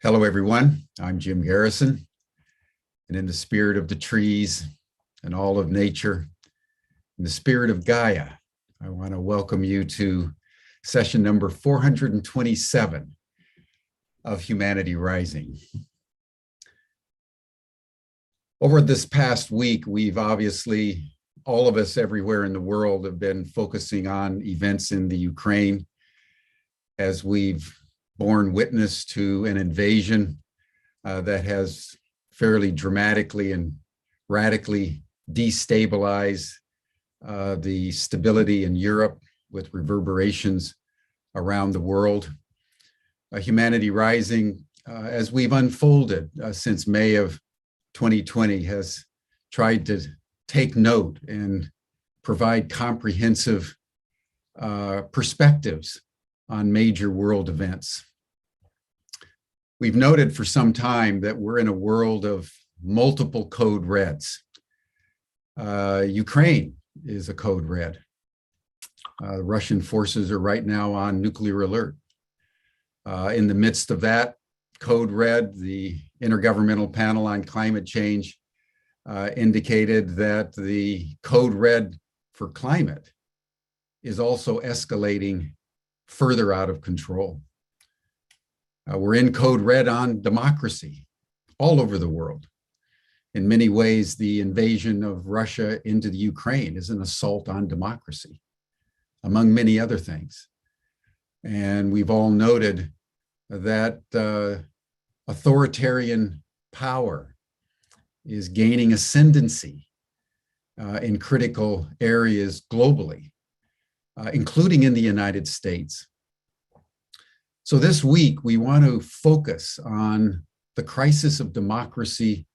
Hello, everyone. I'm Jim Garrison, and in the spirit of the trees and all of nature, in the spirit of Gaia, I want to welcome you to session number 427 of Humanity Rising. Over this past week, we've obviously, all of us everywhere in the world have been focusing on events in the Ukraine as we've borne witness to an invasion that has fairly dramatically and radically destabilized the stability in Europe with reverberations around the world. Humanity Rising, as we've unfolded since May of 2020, has tried to take note and provide comprehensive perspectives on major world events. We've noted for some time that we're in a world of multiple code reds. Ukraine is a code red. Russian forces are right now on nuclear alert. In the midst of that code red, the Intergovernmental Panel on Climate Change indicated that the code red for climate is also escalating further out of control. We're in code red on democracy all over the world. In many ways, the invasion of Russia into the Ukraine is an assault on democracy, among many other things. And we've all noted that authoritarian power is gaining ascendancy in critical areas globally, including in the United States. So this week, we want to focus on the crisis of democracy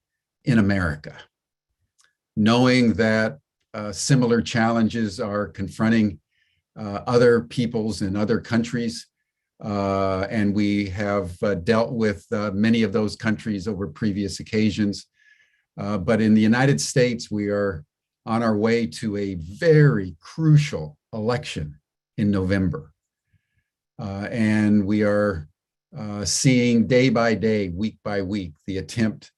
in America, knowing that similar challenges are confronting other peoples in other countries, and we have dealt with many of those countries over previous occasions. But in the United States, we are on our way to a very crucial election in November. And we are seeing day by day, week by week, the attempt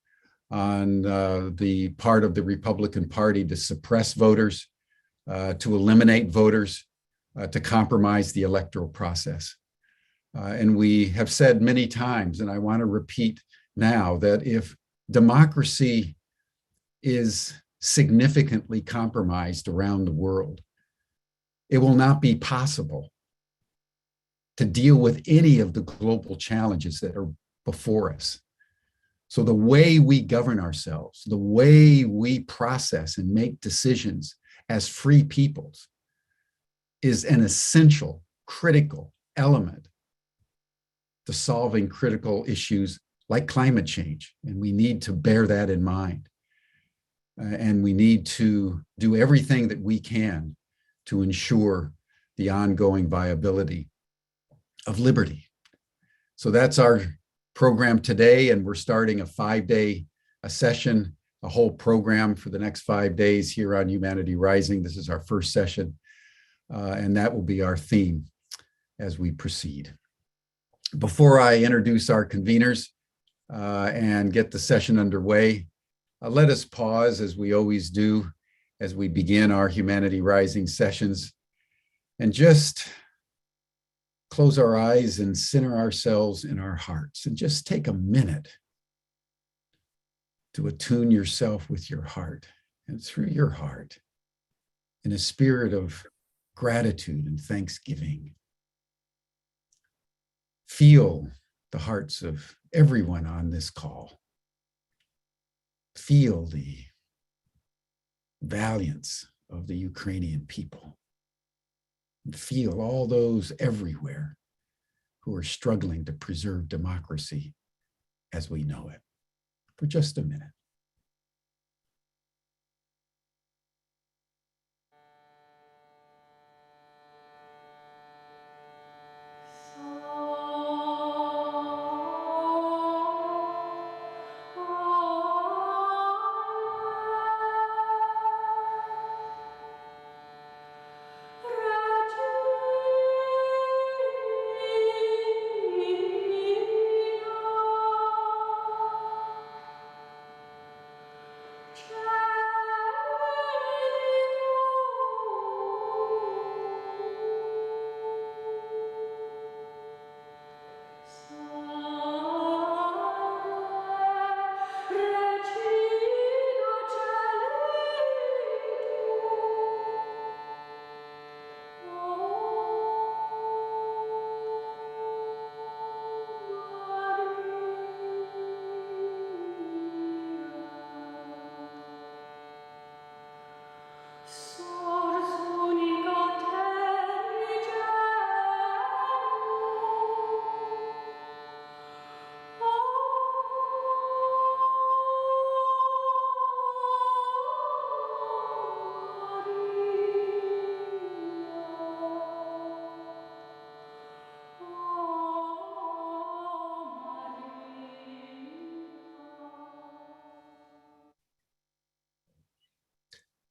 on the part of the Republican Party to suppress voters, to eliminate voters, to compromise the electoral process. And we have said many times, and I want to repeat now, that if democracy is significantly compromised around the world, it will not be possible to deal with any of the global challenges that are before us. So the way we govern ourselves, the way we process and make decisions as free peoples is an essential, critical element to solving critical issues like climate change. And we need to bear that in mind. And we need to do everything that we can to ensure the ongoing viability of liberty. So that's our program today, and we're starting a 5-day session, a whole program for the next 5 days here on Humanity Rising. This is our first session, and that will be our theme as we proceed. Before I introduce our conveners and get the session underway, let us pause, as we always do, as we begin our Humanity Rising sessions, and just close our eyes and center ourselves in our hearts, and just take a minute to attune yourself with your heart and through your heart in a spirit of gratitude and thanksgiving. Feel the hearts of everyone on this call. Feel the valiance of the Ukrainian people. And feel all those everywhere who are struggling to preserve democracy as we know it. For just a minute.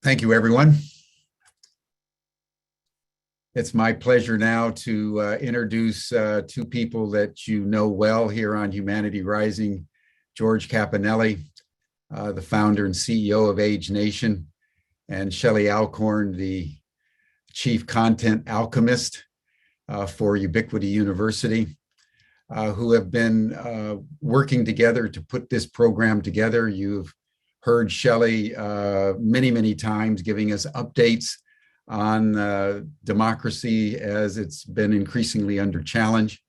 Thank you, everyone. It's my pleasure now to introduce two people that you know well here on Humanity Rising. George Cappanelli, the founder and CEO of Age Nation, and Shelley Alcorn, the chief content alchemist for Ubiquity University, who have been working together to put this program together. You've heard Shelley many, many times giving us updates on democracy as it's been increasingly under challenge.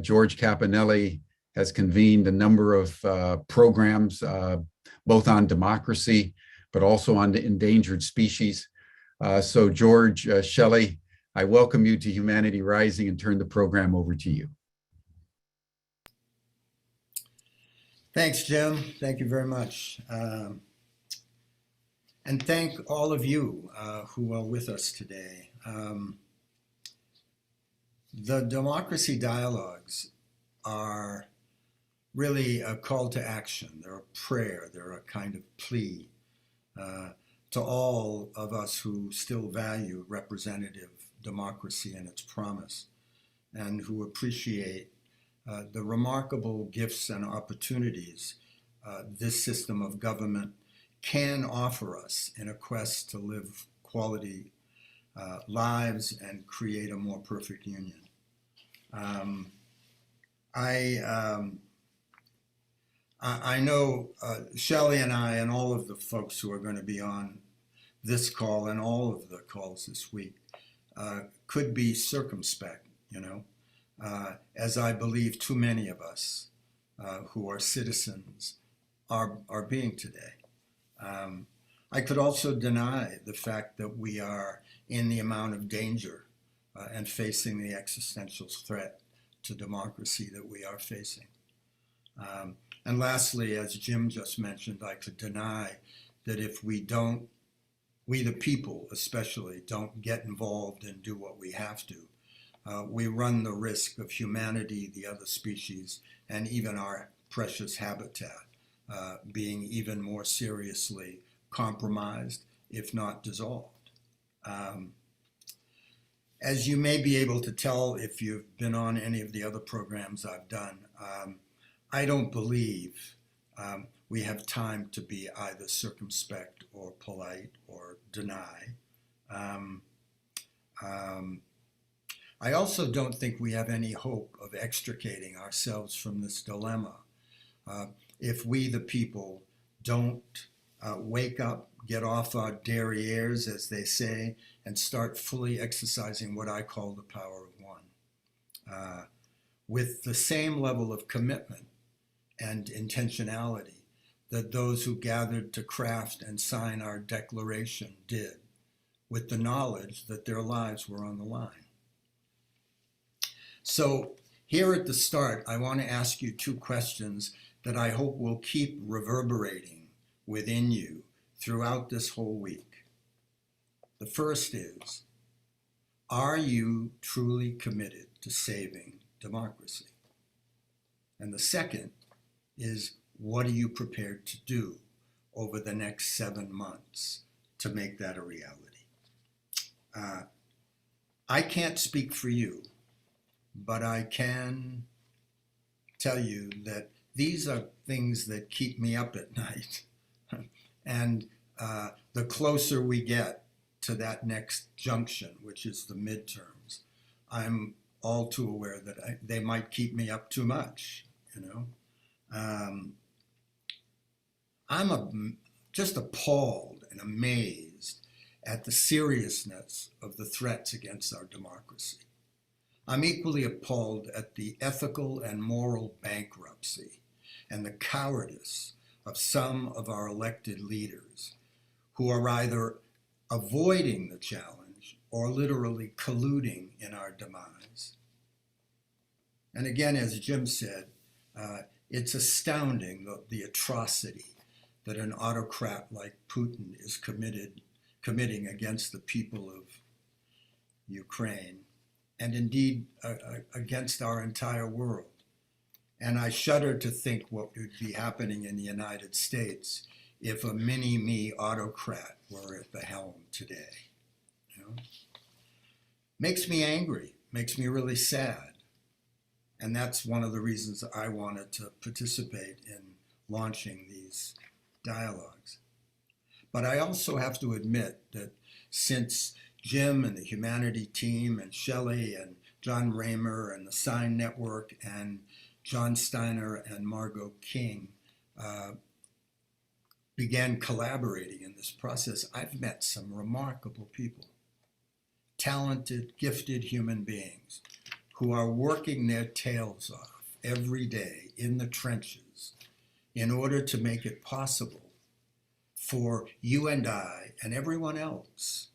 George Cappanelli has convened a number of programs, both on democracy, but also on the endangered species. So George, Shelley, I welcome you to Humanity Rising and turn the program over to you. Thanks, Jim. Thank you very much. And thank all of you who are with us today. The democracy dialogues are really a call to action. They're a prayer. They're a kind of plea to all of us who still value representative democracy and its promise, and who appreciate the remarkable gifts and opportunities this system of government can offer us in a quest to live quality lives and create a more perfect union. I know Shelley and I and all of the folks who are going to be on this call and all of the calls this week could be circumspect, as I believe too many of us who are citizens are being today. I could also deny the fact that we are in the amount of danger and facing the existential threat to democracy that we are facing. And lastly, as Jim just mentioned, I could deny that if we the people especially, don't get involved and do what we have to, we run the risk of humanity, the other species, and even our precious habitat being even more seriously compromised, if not dissolved. As you may be able to tell if you've been on any of the other programs I've done, I don't believe we have time to be either circumspect or polite or deny. I also don't think we have any hope of extricating ourselves from this dilemma if we, the people, don't wake up, get off our derrieres, as they say, and start fully exercising what I call the power of one, with the same level of commitment and intentionality that those who gathered to craft and sign our declaration did, with the knowledge that their lives were on the line. So here at the start, I want to ask you two questions that I hope will keep reverberating within you throughout this whole week. The first is, are you truly committed to saving democracy? And the second is, what are you prepared to do over the next 7 months to make that a reality? I can't speak for you, but I can tell you that these are things that keep me up at night. And the closer we get to that next junction, which is the midterms, I'm all too aware that they might keep me up too much, I'm just appalled and amazed at the seriousness of the threats against our democracy. I'm equally appalled at the ethical and moral bankruptcy and the cowardice of some of our elected leaders who are either avoiding the challenge or literally colluding in our demise. And again, as Jim said, it's astounding the atrocity that an autocrat like Putin is committing against the people of Ukraine, and indeed against our entire world. And I shudder to think what would be happening in the United States if a mini-me autocrat were at the helm today. You know? Makes me angry, makes me really sad. And that's one of the reasons I wanted to participate in launching these dialogues. But I also have to admit that since Jim and the Humanity team and Shelley and John Raymer and the Sign Network and John Steiner and Margot King began collaborating in this process, I've met some remarkable people, talented, gifted human beings who are working their tails off every day in the trenches in order to make it possible for you and I and everyone else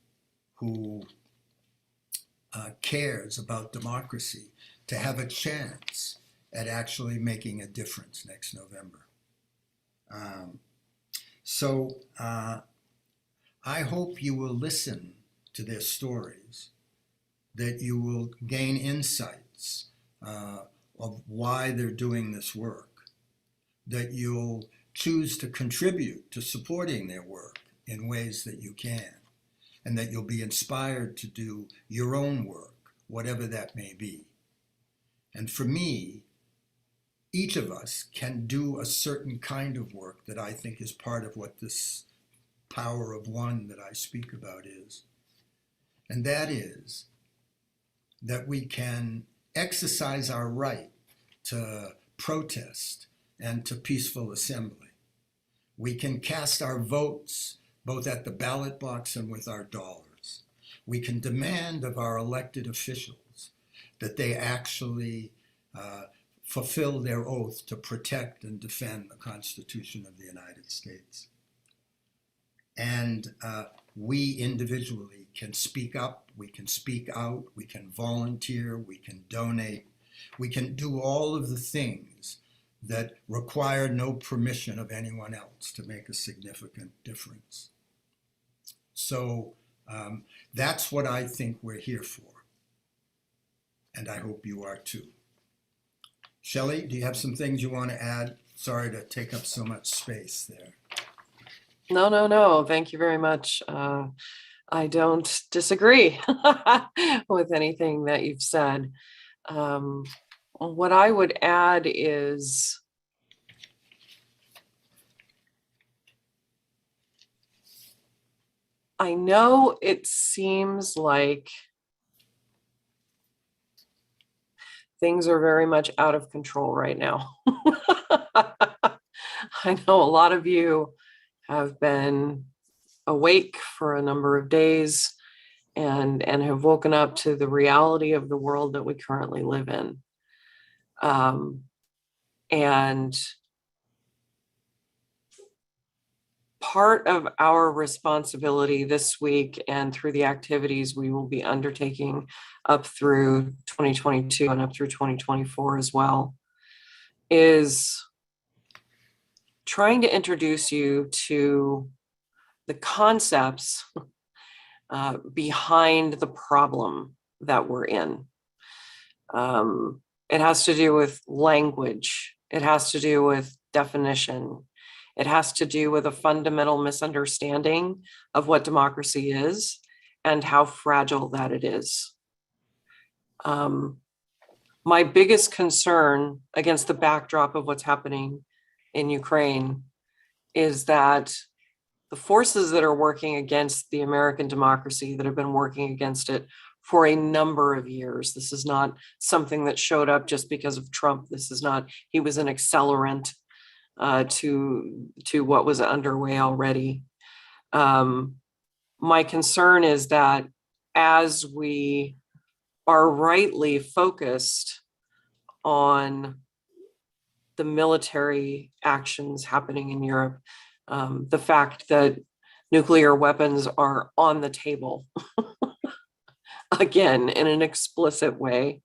who cares about democracy to have a chance at actually making a difference next November. So I hope you will listen to their stories, that you will gain insights of why they're doing this work, that you'll choose to contribute to supporting their work in ways that you can, and that you'll be inspired to do your own work, whatever that may be. And for me, each of us can do a certain kind of work that I think is part of what this power of one that I speak about is. And that is that we can exercise our right to protest and to peaceful assembly. We can cast our votes both at the ballot box and with our dollars. We can demand of our elected officials that they actually fulfill their oath to protect and defend the Constitution of the United States. And we individually can speak up, we can speak out, we can volunteer, we can donate, we can do all of the things that require no permission of anyone else to make a significant difference. So that's what I think we're here for. And I hope you are too. Shelley, do you have some things you want to add? Sorry to take up so much space there. No. Thank you very much. I don't disagree with anything that you've said. What I would add is I know it seems like things are very much out of control right now. I know a lot of you have been awake for a number of days and have woken up to the reality of the world that we currently live in. And part of our responsibility this week and through the activities we will be undertaking up through 2022 and up through 2024 as well is trying to introduce you to the concepts behind the problem that we're in. It has to do with language. It has to do with definition. It has to do with a fundamental misunderstanding of what democracy is and how fragile that it is. My biggest concern against the backdrop of what's happening in Ukraine is that the forces that are working against the American democracy, that have been working against it for a number of years. This is not something that showed up just because of Trump. This is not, he was an accelerant to what was underway already. My concern is that as we are rightly focused on the military actions happening in Europe, the fact that nuclear weapons are on the table, again, in an explicit way,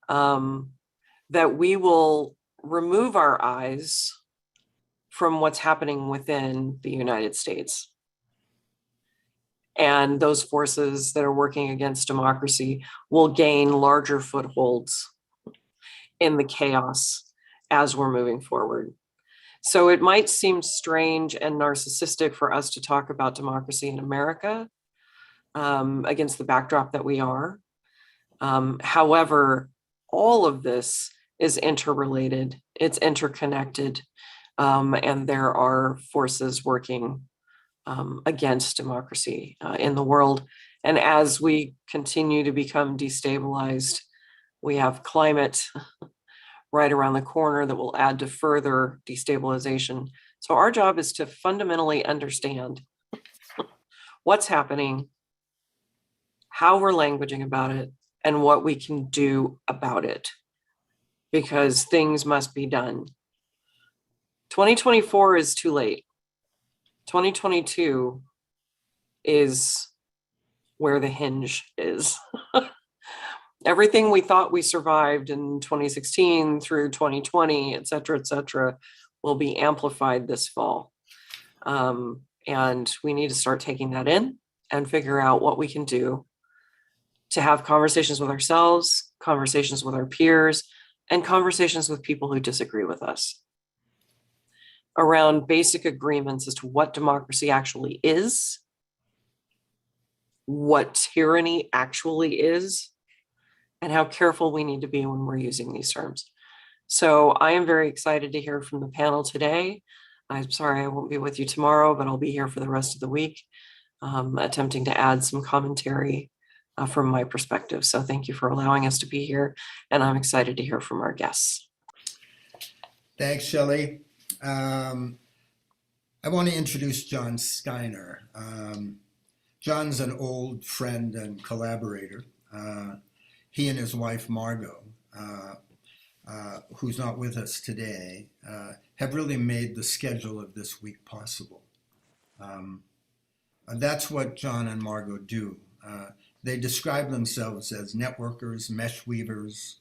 that we will remove our eyes from what's happening within the United States. And those forces that are working against democracy will gain larger footholds in the chaos as we're moving forward. So it might seem strange and narcissistic for us to talk about democracy in America against the backdrop that we are. However, all of this is interrelated, it's interconnected, and there are forces working against democracy in the world. And as we continue to become destabilized, we have climate right around the corner that will add to further destabilization. So our job is to fundamentally understand what's happening, how we're languaging about it, and what we can do about it, because things must be done. 2024 is too late. 2022 is where the hinge is. Everything we thought we survived in 2016 through 2020, et cetera, will be amplified this fall. And we need to start taking that in and figure out what we can do to have conversations with ourselves, conversations with our peers, and conversations with people who disagree with us around basic agreements as to what democracy actually is, what tyranny actually is, and how careful we need to be when we're using these terms. So I am very excited to hear from the panel today. I'm sorry I won't be with you tomorrow, but I'll be here for the rest of the week, attempting to add some commentary from my perspective. So thank you for allowing us to be here, and I'm excited to hear from our guests. Thanks, Shelley. I want to introduce John Steiner. John's an old friend and collaborator. He and his wife, Margot, who's not with us today, have really made the schedule of this week possible. That's what John and Margot do. They describe themselves as networkers, mesh weavers,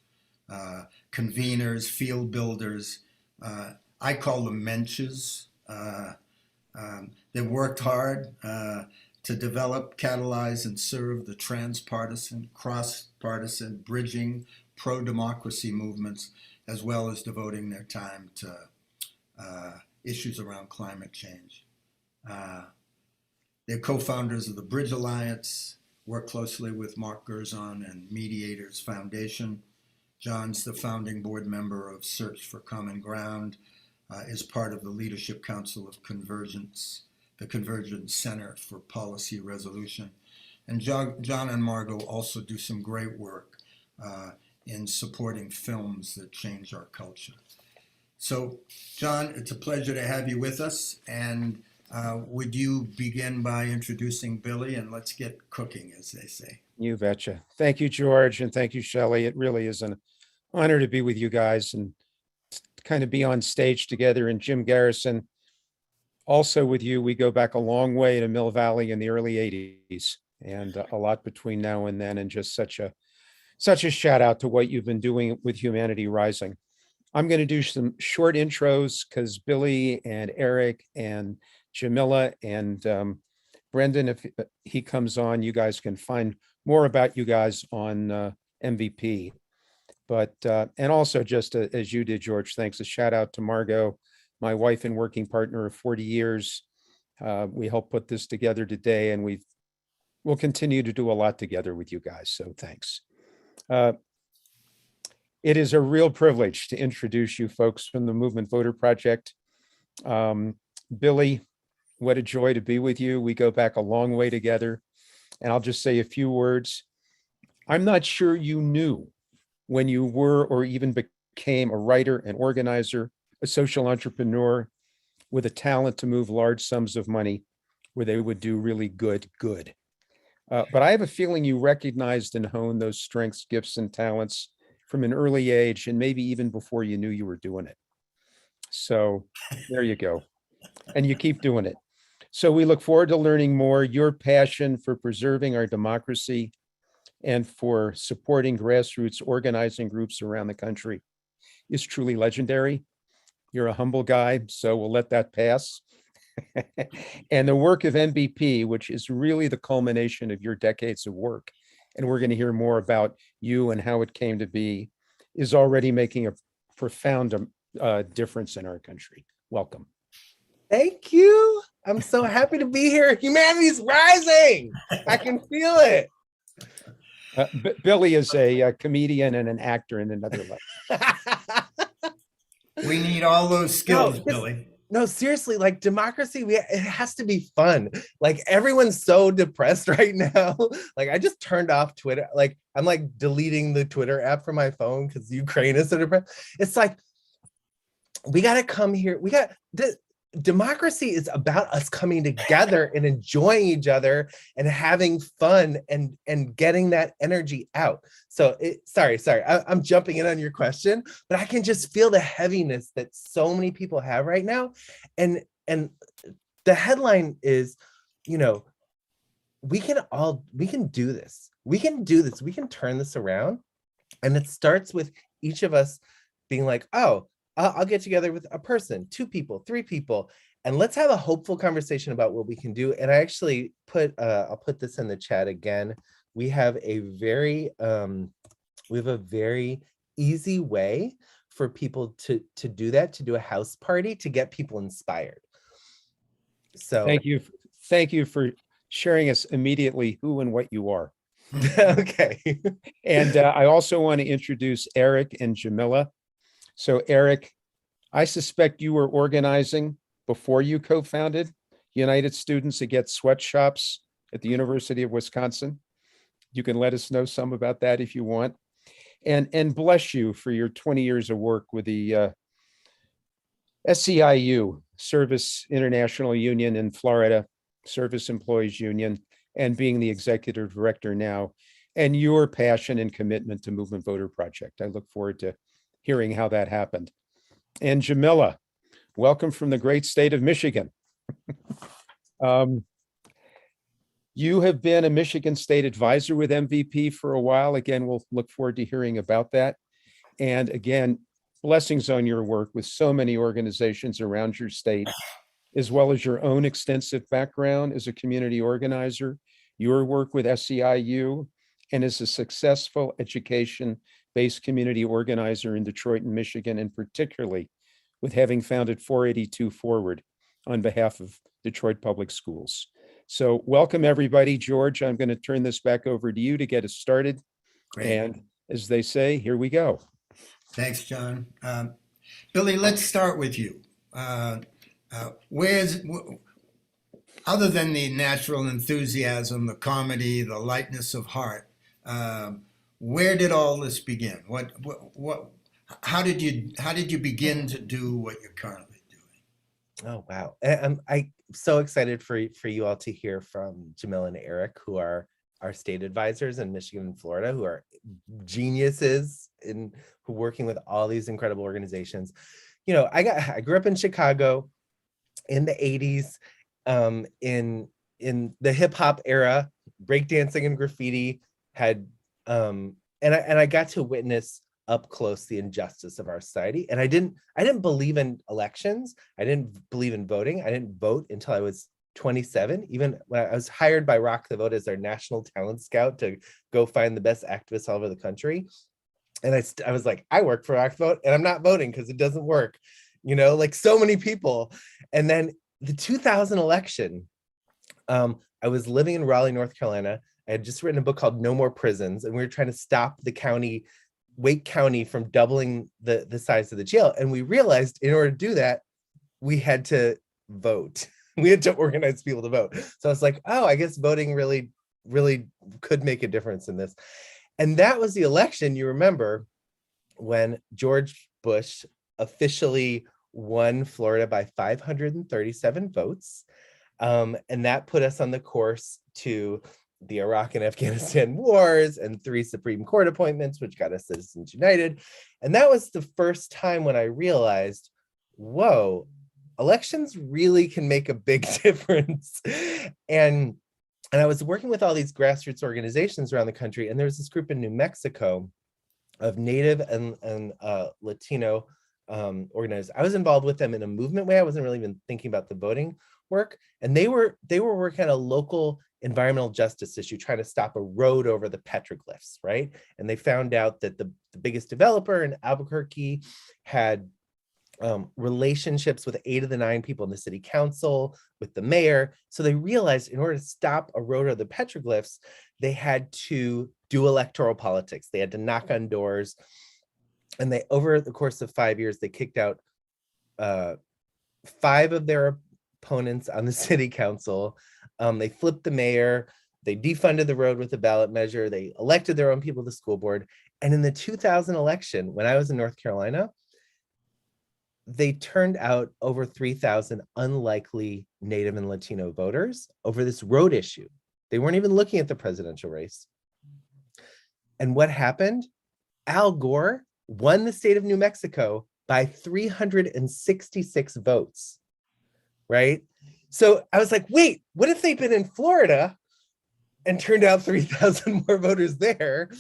conveners, field builders. I call them menches. They've worked hard to develop, catalyze, and serve the transpartisan, cross-partisan, bridging, pro-democracy movements, as well as devoting their time to issues around climate change. They're co-founders of the Bridge Alliance, work closely with Mark Gerzon and Mediators Foundation. John's the founding board member of Search for Common Ground, is part of the Leadership Council of Convergence, the Convergence Center for Policy Resolution. And John and Margot also do some great work in supporting films that change our culture. So, John, it's a pleasure to have you with us. And would you begin by introducing Billy, and let's get cooking, as they say. You betcha. Thank you, George, and thank you, Shelley. It really is an honor to be with you guys and kind of be on stage together. And Jim Garrison, also with you, we go back a long way to Mill Valley in the early 80s, and a lot between now and then, and just such a shout out to what you've been doing with Humanity Rising. I'm going to do some short intros because Billy and Eric and Jamila and Brendan, if he comes on, you guys can find more about you guys on MVP. But, and also just as you did, George, thanks, a shout out to Margot, my wife and working partner of 40 years. We helped put this together today, and we'll continue to do a lot together with you guys. So thanks. It is a real privilege to introduce you folks from the Movement Voter Project. Billy, what a joy to be with you. We go back a long way together. And I'll just say a few words. I'm not sure you knew when you were or even became a writer, an organizer, a social entrepreneur with a talent to move large sums of money where they would do really good. But I have a feeling you recognized and honed those strengths, gifts, and talents from an early age, and maybe even before you knew you were doing it. So there you go. And you keep doing it. So we look forward to learning more. Your passion for preserving our democracy and for supporting grassroots organizing groups around the country is truly legendary. You're a humble guy, so we'll let that pass. And the work of MVP, which is really the culmination of your decades of work, and we're going to hear more about you and how it came to be, is already making a profound difference in our country. welcome. Thank you. I'm so happy to be here. Humanity's rising. I can feel it. Billy is a comedian and an actor in another level. We need all those skills, No, Billy. No, seriously, like democracy, it has to be fun. Like everyone's so depressed right now. Like I just turned off Twitter. Like I'm like deleting the Twitter app from my phone because Ukraine is so depressed. It's like we got to come here. Democracy is about us coming together and enjoying each other and having fun and getting that energy out. So sorry, I'm jumping in on your question, but I can just feel the heaviness that so many people have right now. And the headline is, we can do this. We can do this. We can turn this around. And it starts with each of us being like, oh, I'll get together with a person, 2 people, 3 people, and let's have a hopeful conversation about what we can do. And I actually I'll put this in the chat again. We have a very easy way for people to do that, to do a house party, to get people inspired. So thank you for sharing us immediately who and what you are. Okay. And I also want to introduce Eric and Jamila. So Eric, I suspect you were organizing before you co-founded United Students Against Sweatshops at the University of Wisconsin. You can let us know some about that if you want. And bless you for your 20 years of work with the SEIU, Service International Union in Florida, Service Employees Union, and being the executive director now, and your passion and commitment to Movement Voter Project. I look forward to hearing how that happened. And Jamila, welcome from the great state of Michigan. You have been a Michigan State advisor with MVP for a while. Again, we'll look forward to hearing about that. And again, blessings on your work with so many organizations around your state, as well as your own extensive background as a community organizer, your work with SEIU, and as a successful education-based community organizer in Detroit and Michigan, and particularly with having founded 482 Forward on behalf of Detroit Public Schools. So welcome, everybody. George, I'm going to turn this back over to you to get us started. Great. And as they say, here we go. Thanks, John. Billy, let's start with you. Other than the natural enthusiasm, the comedy, the lightness of heart, where did all this begin? How did you begin to do what you're currently doing? Oh, wow. I'm so excited for you all to hear from Jamila and Eric, who are our state advisors in Michigan and Florida, who are geniuses who working with all these incredible organizations. I grew up in Chicago in the 80s, in the hip hop era, breakdancing and graffiti and I got to witness up close the injustice of our society. And I didn't believe in elections. I didn't believe in voting. I didn't vote until I was 27, even when I was hired by Rock the Vote as their national talent scout to go find the best activists all over the country. And I was like, I work for Rock the Vote and I'm not voting because it doesn't work, like so many people. And then the 2000 election, I was living in Raleigh, North Carolina. I had just written a book called No More Prisons, and we were trying to stop the Wake County from doubling the size of the jail. And we realized in order to do that, we had to vote. We had to organize people to vote. So I was like, oh, I guess voting really, really could make a difference in this. And that was the election, you remember, when George Bush officially won Florida by 537 votes. And that put us on the course to the Iraq and Afghanistan wars and 3 Supreme Court appointments, which got us Citizens United. And that was the first time when I realized, whoa, elections really can make a big difference. And I was working with all these grassroots organizations around the country, and there was this group in New Mexico of Native and Latino organizers. I was involved with them in a movement way. I wasn't really even thinking about the voting work. And they were working on a local environmental justice issue, trying to stop a road over the petroglyphs, right? And they found out that the biggest developer in Albuquerque had relationships with 8 of the 9 people in the city council, with the mayor. So they realized in order to stop a road of the petroglyphs, they had to do electoral politics. They had to knock on doors. And they, over the course of 5 years, they kicked out 5 of their opponents on the city council. They flipped the mayor. They defunded the road with a ballot measure. They elected their own people to the school board. And in the 2000 election, when I was in North Carolina, they turned out over 3,000 unlikely Native and Latino voters over this road issue. They weren't even looking at the presidential race. And what happened? Al Gore won the state of New Mexico by 366 votes, right? So I was like, wait, what if they'd been in Florida and turned out 3,000 more voters there?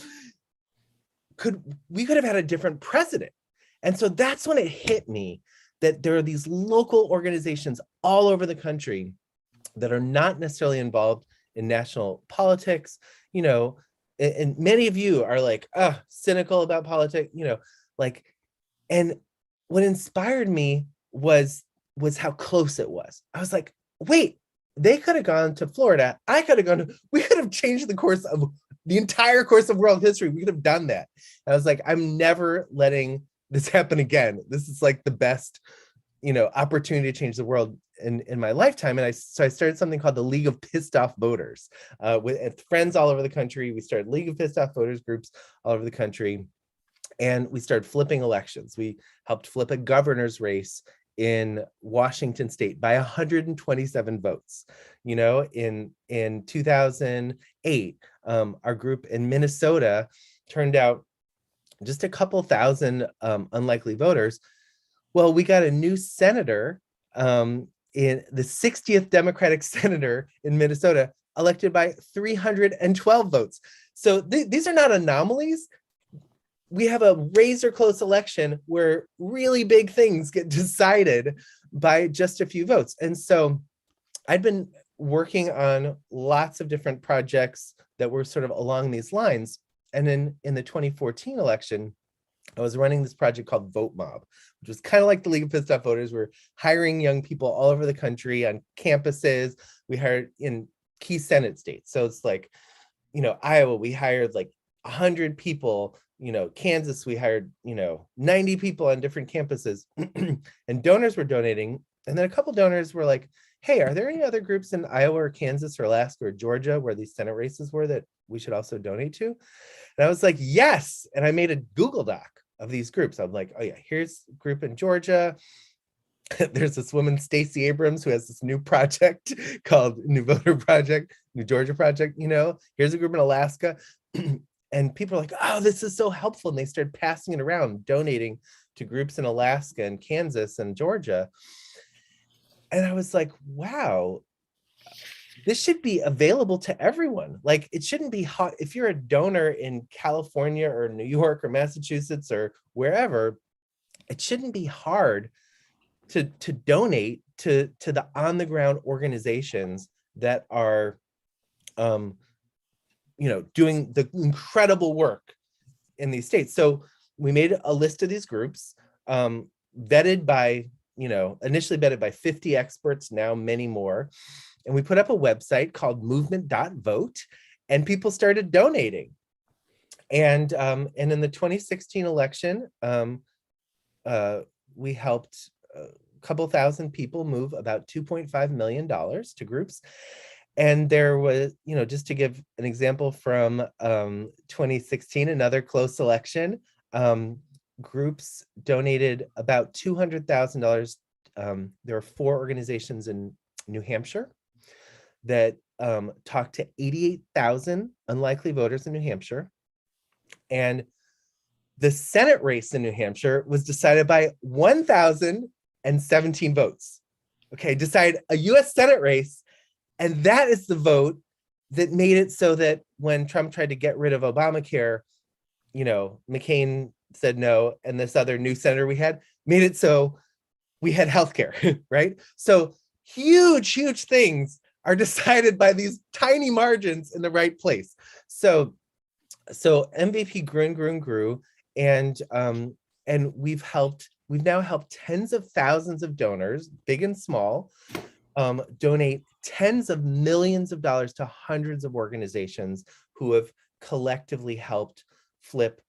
We could have had a different president. And so that's when it hit me that there are these local organizations all over the country that are not necessarily involved in national politics, you know, and many of you are like, cynical about politics, you know, like, and what inspired me was how close it was. I was like, wait, they could have gone to Florida. We could have changed the entire course of world history. We could have done that. And I was like, I'm never letting this happen again. This is like the best, you know, opportunity to change the world in my lifetime. And so I started something called the League of Pissed Off Voters with friends all over the country. We started League of Pissed Off Voters groups all over the country. And we started flipping elections. We helped flip a governor's race in Washington state by 127 votes. You know, in 2008, our group in Minnesota turned out just a couple thousand unlikely voters. Well, we got a new senator, in the 60th Democratic senator in Minnesota, elected by 312 votes. So these are not anomalies. We have a razor close election where really big things get decided by just a few votes. And so I'd been working on lots of different projects that were sort of along these lines. And then in the 2014 election, I was running this project called Vote Mob, which was kind of like the League of Pissed Off Voters. We're hiring young people all over the country on campuses. We hired in key Senate states. So it's like, you know, Iowa, we hired like 100 people. You know, Kansas, we hired, 90 people on different campuses and donors were donating. And then a couple donors were like, hey, are there any other groups in Iowa or Kansas or Alaska or Georgia where these Senate races were that we should also donate to? And I was like, yes. And I made a Google Doc of these groups. I'm like, oh yeah, here's a group in Georgia. There's this woman, Stacey Abrams, who has this new project called New Voter Project, New Georgia Project, here's a group in Alaska. And people are like, oh, this is so helpful. And they started passing it around, donating to groups in Alaska and Kansas and Georgia. And I was like, wow, this should be available to everyone. Like, it shouldn't be hot. If you're a donor in California or New York or Massachusetts or wherever, it shouldn't be hard to donate to the on-the-ground organizations that are doing the incredible work in these states. So we made a list of these groups, vetted by, initially vetted by 50 experts, now many more. And we put up a website called movement.vote, and people started donating. And in the 2016 election, we helped a couple thousand people move about $2.5 million to groups. And there was, just to give an example from 2016, another close election, groups donated about $200,000. There are 4 organizations in New Hampshire that talked to 88,000 unlikely voters in New Hampshire. And the Senate race in New Hampshire was decided by 1,017 votes. Okay, decide a US Senate race. And that is the vote that made it so that when Trump tried to get rid of Obamacare, McCain said no, and this other new senator we had made it so we had healthcare, right? So huge, huge things are decided by these tiny margins in the right place. So MVP grew and grew and grew. And and we've now helped tens of thousands of donors, big and small, donate tens of millions of dollars to hundreds of organizations who have collectively helped flip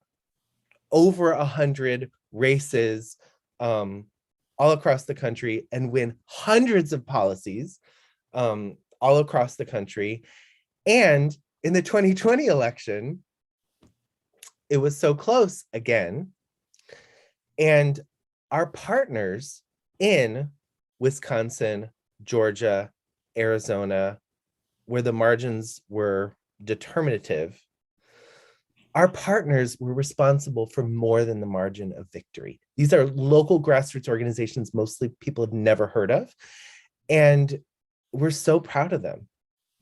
over 100 races all across the country and win hundreds of policies all across the country. And in the 2020 election, it was so close again. And our partners in Wisconsin, Georgia, Arizona, where the margins were determinative, our partners were responsible for more than the margin of victory. These are local grassroots organizations, mostly people have never heard of. And we're so proud of them.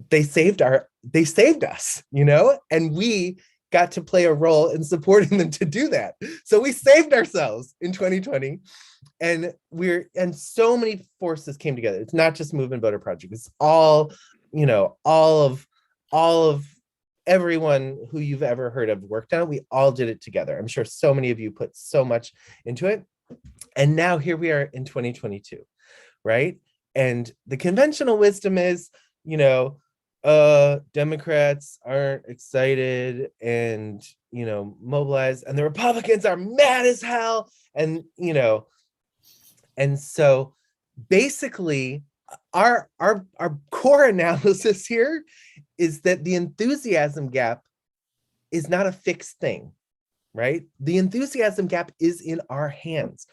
They saved us, you know, and we got to play a role in supporting them to do that. So we saved ourselves in 2020. And so many forces came together. It's not just Movement Voter Project. It's all, you know, all of everyone who you've ever heard of worked on. We all did it together. I'm sure so many of you put so much into it. And now here we are in 2022, right? And the conventional wisdom is, you know, Democrats aren't excited and, you know, mobilized, and the Republicans are mad as hell. And, you know, and so basically our core analysis here is that the enthusiasm gap is not a fixed thing, right? The enthusiasm gap is in our hands.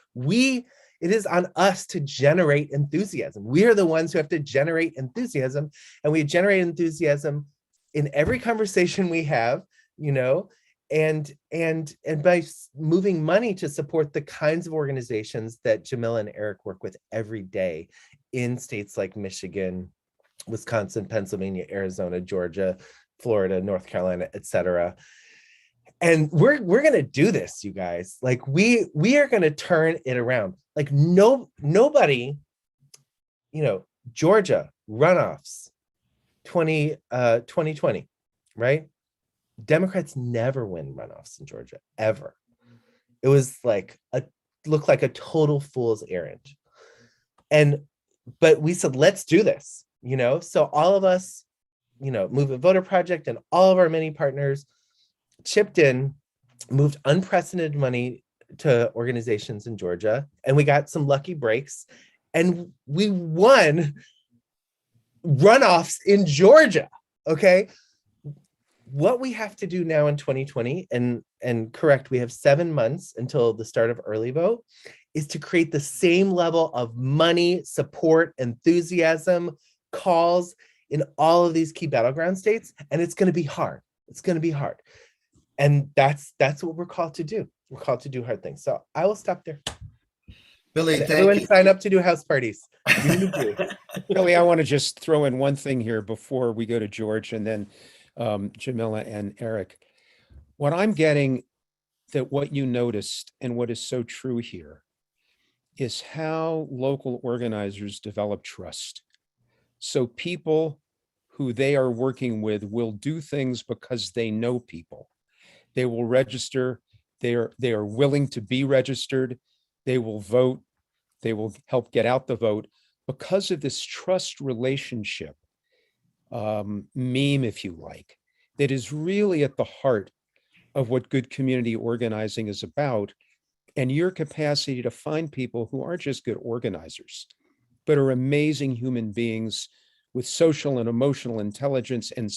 It is on us to generate enthusiasm. We are the ones who have to generate enthusiasm, and we generate enthusiasm in every conversation we have, you know, and by moving money to support the kinds of organizations that Jamila and Eric work with every day in states like Michigan, Wisconsin, Pennsylvania, Arizona, Georgia, Florida, North Carolina, etc. And we're gonna do this, you guys. Like we are gonna turn it around. Like nobody, you know, Georgia runoffs 2020, right? Democrats never win runoffs in Georgia, ever. It was like looked like a total fool's errand. But we said, let's do this, you know? So all of us, you know, Movement Voter Project and all of our many partners chipped in, moved unprecedented money to organizations in Georgia, and we got some lucky breaks, and we won runoffs in Georgia, okay? What we have to do now in 2020, and correct, we have 7 months until the start of early vote, is to create the same level of money, support, enthusiasm, calls in all of these key battleground states, and it's gonna be hard. It's gonna be hard. And that's what we're called to do. We're called to do hard things. So I will stop there. Billy, And thank everyone you. sign up to do house parties. You need to. Billy, I want to just throw in one thing here before we go to George and then Jamila and Eric. What I'm getting, that what you noticed and what is so true here is how local organizers develop trust. So people who they are working with will do things because they know people. They will register. They are willing to be registered. They will vote. They will help get out the vote because of this trust relationship meme, if you like, that is really at the heart of what good community organizing is about, and your capacity to find people who aren't just good organizers, but are amazing human beings with social and emotional intelligence and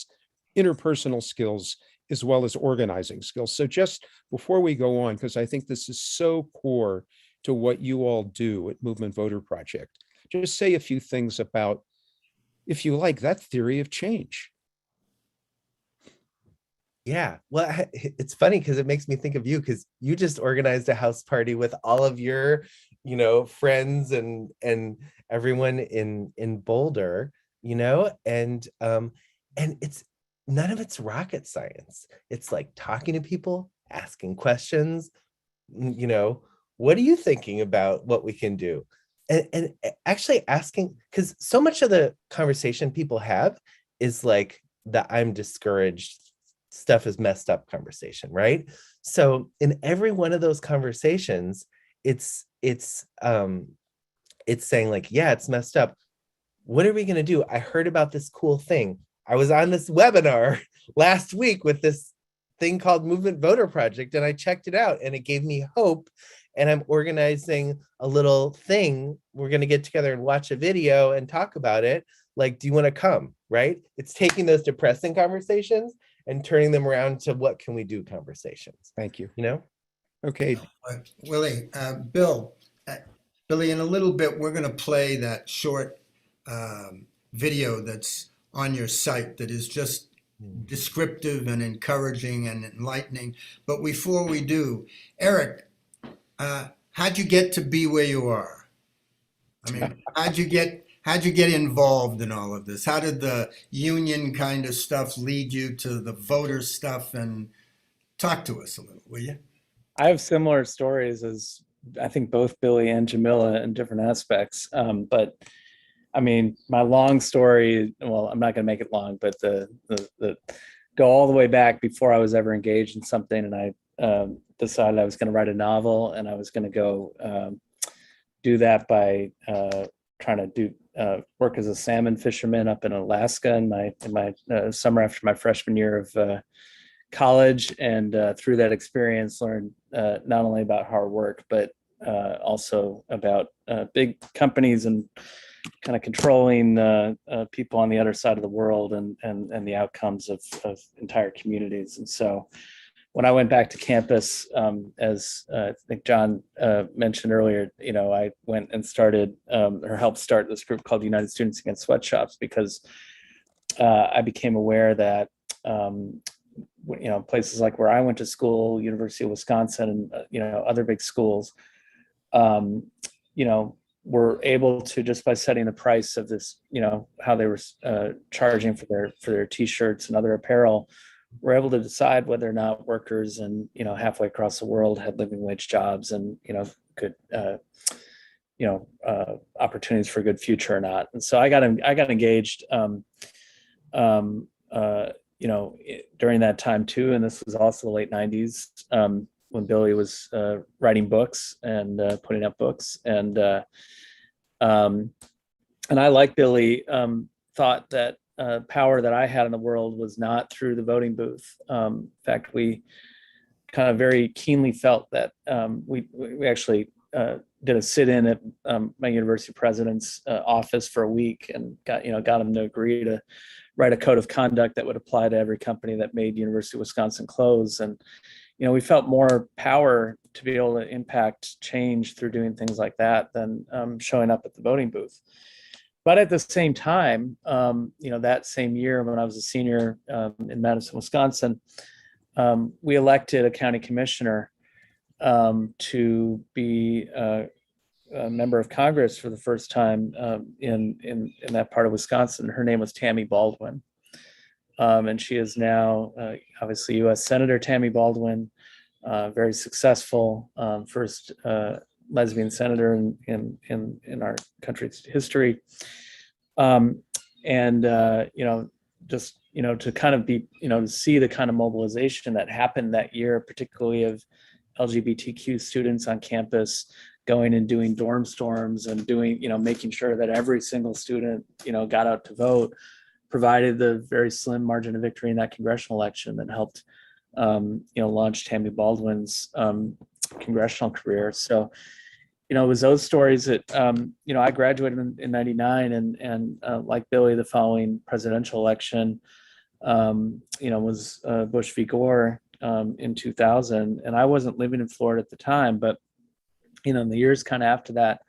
interpersonal skills, as well as organizing skills. So just before we go on, because I think this is so core to what you all do at Movement Voter Project, just say a few things about, if you like, that theory of change. Yeah, well, it's funny because it makes me think of you, because you just organized a house party with all of your, you know, friends and everyone in Boulder, you know, and it's none of it's rocket science. It's like talking to people, asking questions, you know, what are you thinking about what we can do? And actually asking, because so much of the conversation people have is like the I'm discouraged, stuff is messed up conversation, right? So in every one of those conversations, it's saying like, yeah, it's messed up. What are we going to do? I heard about this cool thing. I was on this webinar last week with this thing called Movement Voter Project, and I checked it out and it gave me hope. And I'm organizing a little thing. We're going to get together and watch a video and talk about it. Like, do you want to come? Right? It's taking those depressing conversations and turning them around to what can we do conversations. Thank you. You know? Okay. Willie, Billy, in a little bit, we're going to play that short video that's on your site that is just descriptive and encouraging and enlightening. But before we do, Eric, how'd you get to be where you are? I mean, how'd you get involved in all of this? How did the union kind of stuff lead you to the voter stuff? And talk to us a little, will you? I have similar stories as I think both Billy and Jamila in different aspects. But I mean, my long story, well, I'm not going to make it long, but the go all the way back before I was ever engaged in something. And I decided I was going to write a novel, and I was going to go do that by trying to do work as a salmon fisherman up in Alaska in my summer after my freshman year of college. And through that experience, learned not only about hard work, but also about big companies and kind of controlling people on the other side of the world and the outcomes of entire communities. And so when I went back to campus, as I think John mentioned earlier, I went and started or helped start this group called United Students Against Sweatshops, because I became aware that places like where I went to school, University of Wisconsin, and other big schools, were able to, just by setting the price of this, how they were charging for their t-shirts and other apparel, were able to decide whether or not workers and halfway across the world had living wage jobs and good opportunities for a good future or not. And so I got engaged during that time too, and this was also the late 90s, when Billy was writing books and putting out books, and I, like Billy, thought that power that I had in the world was not through the voting booth. In fact, we kind of very keenly felt that we actually did a sit-in at my university president's office for a week, and got him to agree to write a code of conduct that would apply to every company that made University of Wisconsin close. And we felt more power to be able to impact change through doing things like that than showing up at the voting booth. But at the same time, that same year when I was a senior in Madison, Wisconsin, we elected a county commissioner to be a member of Congress for the first time in that part of Wisconsin. Her name was Tammy Baldwin. And she is now obviously U.S. Senator Tammy Baldwin, very successful, first lesbian senator in our country's history. Just to kind of be to see the kind of mobilization that happened that year, particularly of LGBTQ students on campus going and doing dorm storms and doing making sure that every single student got out to vote, provided the very slim margin of victory in that congressional election that helped launch Tammy Baldwin's congressional career. So it was those stories that I graduated in 99, and like Billy, the following presidential election was Bush v. Gore in 2000, and I wasn't living in Florida at the time, but in the years kind of after that,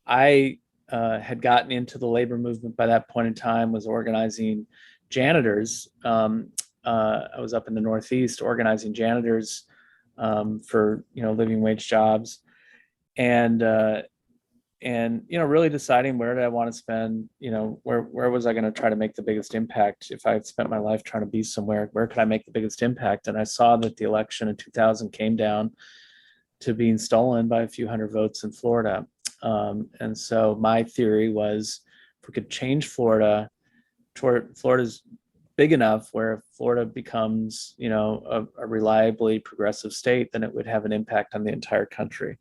I had gotten into the labor movement by that point in time, was organizing janitors. I was up in the Northeast organizing janitors for living wage jobs, and really deciding where did I want to spend, where was I going to try to make the biggest impact. If I had spent my life trying to be somewhere, where could I make the biggest impact? And I saw that the election in 2000 came down to being stolen by a few hundred votes in Florida. And so my theory was, if we could change Florida toward Florida's big enough where if Florida becomes, a reliably progressive state, then it would have an impact on the entire country.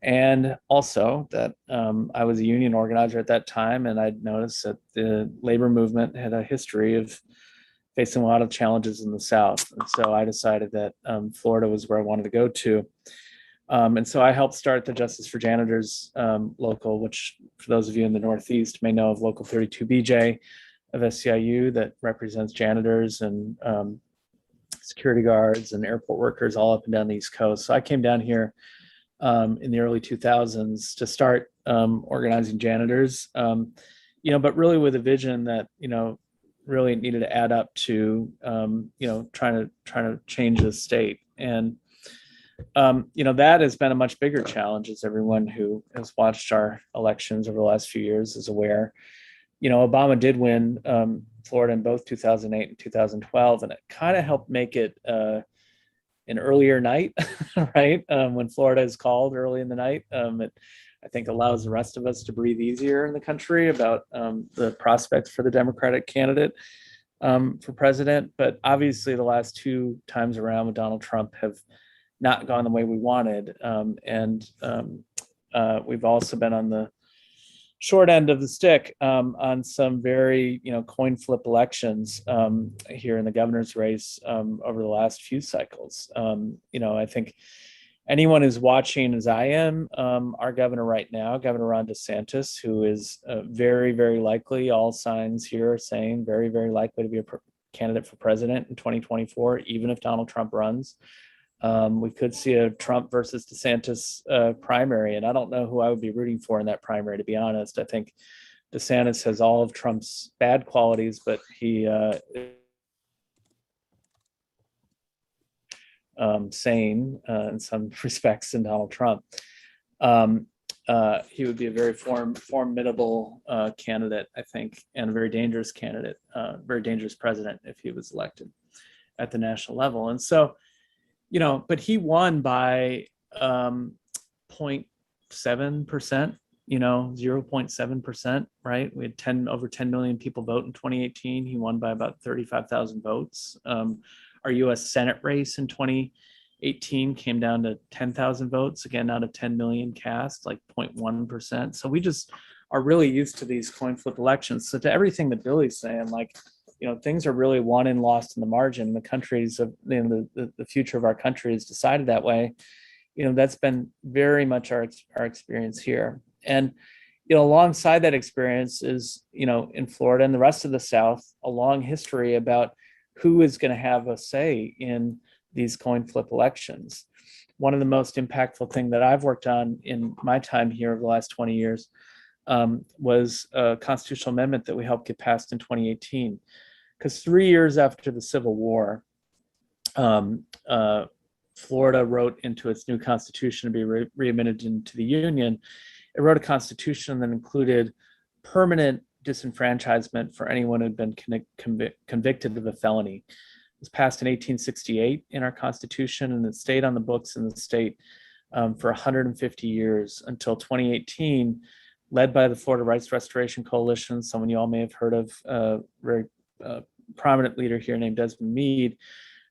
And also that I was a union organizer at that time, and I'd noticed that the labor movement had a history of facing a lot of challenges in the South. And so I decided that Florida was where I wanted to go to. And so I helped start the Justice for Janitors local, which for those of you in the Northeast may know of Local 32BJ of SCIU, that represents janitors and security guards and airport workers all up and down the East Coast. So I came down here in the early 2000s to start organizing janitors, but really with a vision that, really needed to add up to, trying to change the state. And, that has been a much bigger challenge, as everyone who has watched our elections over the last few years is aware. Obama did win Florida in both 2008 and 2012, and it kind of helped make it an earlier night, right? When Florida is called early in the night, it, I think, allows the rest of us to breathe easier in the country about the prospects for the Democratic candidate for president. But obviously, the last two times around with Donald Trump have not gone the way we wanted, and we've also been on the short end of the stick on some very, coin flip elections here in the governor's race over the last few cycles. I think anyone who's watching, as I am, our governor right now, Governor Ron DeSantis, who is very, very likely, all signs here are saying very, very likely to be a candidate for president in 2024, even if Donald Trump runs. We could see a Trump versus DeSantis primary, and I don't know who I would be rooting for in that primary, to be honest. I think DeSantis has all of Trump's bad qualities, but he sane in some respects than Donald Trump. He would be a very formidable candidate, I think, and a very dangerous candidate, very dangerous president if he was elected at the national level. And so, but he won by 0.7%, 0.7%, right? We had over 10 million people vote in 2018. He won by about 35,000 votes. Our US Senate race in 2018 came down to 10,000 votes, again, out of 10 million cast, like 0.1%. So we just are really used to these coin flip elections. So to everything that Billy's saying, things are really won and lost in the margin. The country's, the future of our country is decided that way. That's been very much our experience here. And, alongside that experience is, in Florida and the rest of the South, a long history about who is going to have a say in these coin flip elections. One of the most impactful thing that I've worked on in my time here over the last 20 years was a constitutional amendment that we helped get passed in 2018. Because 3 years after the Civil War, Florida wrote into its new constitution to be readmitted into the Union. It wrote a constitution that included permanent disenfranchisement for anyone who'd been convicted of a felony. It was passed in 1868 in our constitution, and it stayed on the books in the state for 150 years until 2018, led by the Florida Rights Restoration Coalition, someone you all may have heard of, very prominent leader here named Desmond Meade,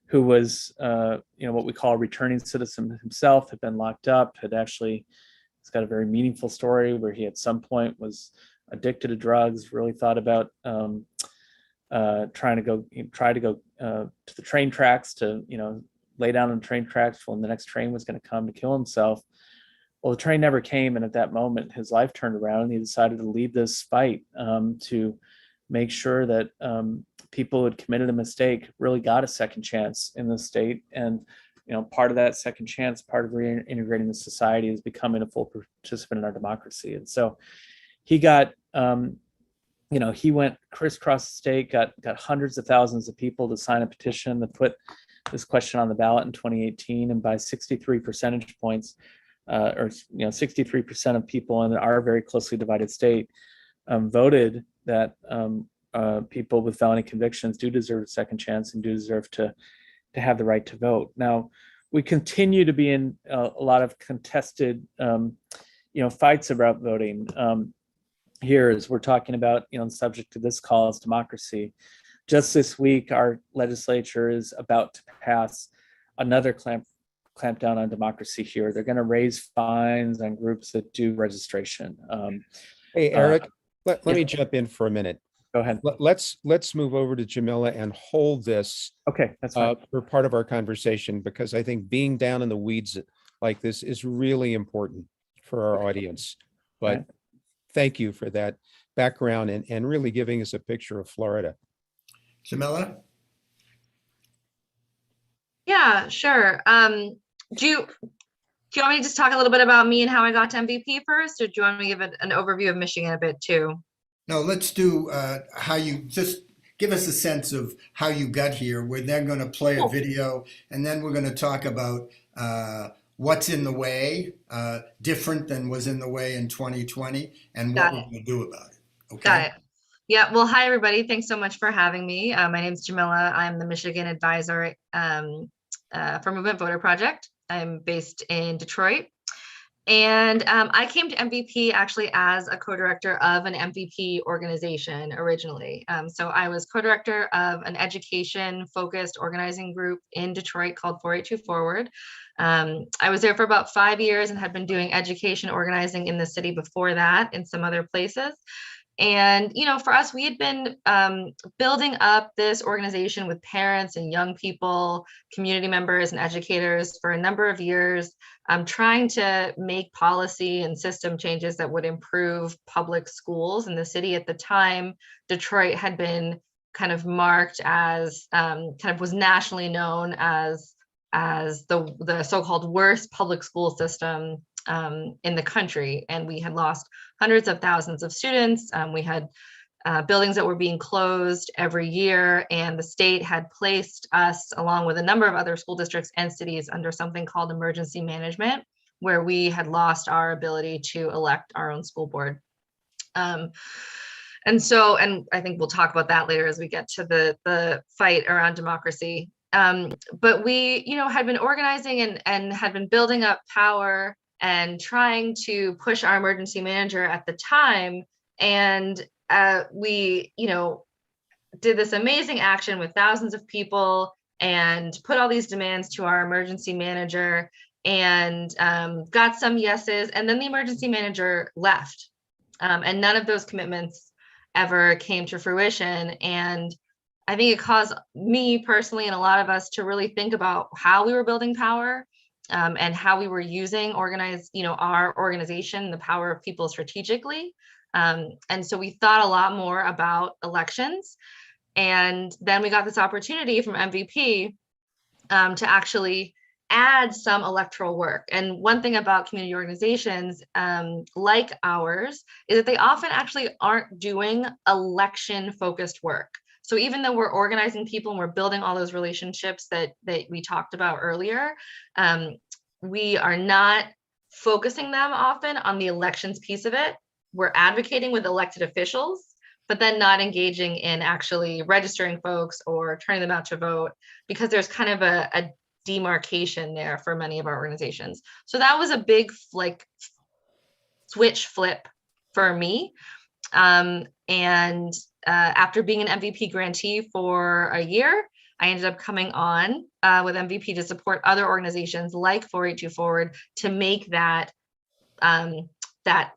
who was, what we call a returning citizen himself, had been locked up, he's got a very meaningful story where he at some point was addicted to drugs, really thought about trying to go to the train tracks to, lay down on the train tracks when the next train was going to come to kill himself. Well, the train never came, and at that moment, his life turned around, and he decided to lead this fight to make sure that people who had committed a mistake really got a second chance in the state. And, part of that second chance, part of reintegrating the society is becoming a full participant in our democracy. And so he got, he went crisscross the state, got hundreds of thousands of people to sign a petition to put this question on the ballot in 2018. And by 63 percentage points, 63% of people in our very closely divided state voted that people with felony convictions do deserve a second chance and do deserve to have the right to vote. Now, we continue to be in a lot of contested, fights about voting. Here, as we're talking about, the subject of this call is democracy. just this week, our legislature is about to pass another clampdown on democracy here. They're going to raise fines on groups that do registration. Hey, Eric, let yeah. me jump in for a minute. Go ahead. Let's move over to Jamila and hold this Okay, that's fine. for part of our conversation, because I think being down in the weeds like this is really important for our audience. But Right. thank you for that background and really giving us a picture of Florida. Jamila? Yeah, sure. Do you want me to just talk a little bit about me and how I got to MVP first, or do you want me to give an overview of Michigan a bit too? No, let's do how you just give us a sense of how you got here. We're then going to play a video, and then we're going to talk about what's in the way, different than was in the way in 2020, and what we're going to do about it. Okay. Got it. Yeah. Well, hi, everybody. Thanks so much for having me. My name is Jamila. I'm the Michigan advisor for Movement Voter Project. I'm based in Detroit. And I came to MVP actually as a co-director of an MVP organization originally. So I was co-director of an education-focused organizing group in Detroit called 482 Forward. I was there for about 5 years and had been doing education organizing in the city before that in some other places. And, for us, we had been building up this organization with parents and young people, community members and educators for a number of years, trying to make policy and system changes that would improve public schools in the city. At the time, Detroit had been kind of marked as, was nationally known as the so-called worst public school system in the country. And we had lost hundreds of thousands of students. We had buildings that were being closed every year, and the state had placed us, along with a number of other school districts and cities, under something called emergency management, where we had lost our ability to elect our own school board. And I think we'll talk about that later as we get to the fight around democracy. But we, had been organizing and had been building up power and trying to push our emergency manager at the time. And we, did this amazing action with thousands of people and put all these demands to our emergency manager and got some yeses. And then the emergency manager left. And none of those commitments ever came to fruition. And I think it caused me personally and a lot of us to really think about how we were building power. And how we were using our organization, the power of people strategically. And so we thought a lot more about elections. And then we got this opportunity from MVP to actually add some electoral work. And one thing about community organizations like ours is that they often actually aren't doing election-focused work. So even though we're organizing people and we're building all those relationships that we talked about earlier, we are not focusing them often on the elections piece of it. We're advocating with elected officials, but then not engaging in actually registering folks or turning them out to vote, because there's kind of a demarcation there for many of our organizations. So that was a big switch flip for me. After being an MVP grantee for a year, I ended up coming on with MVP to support other organizations like 482 Forward to make that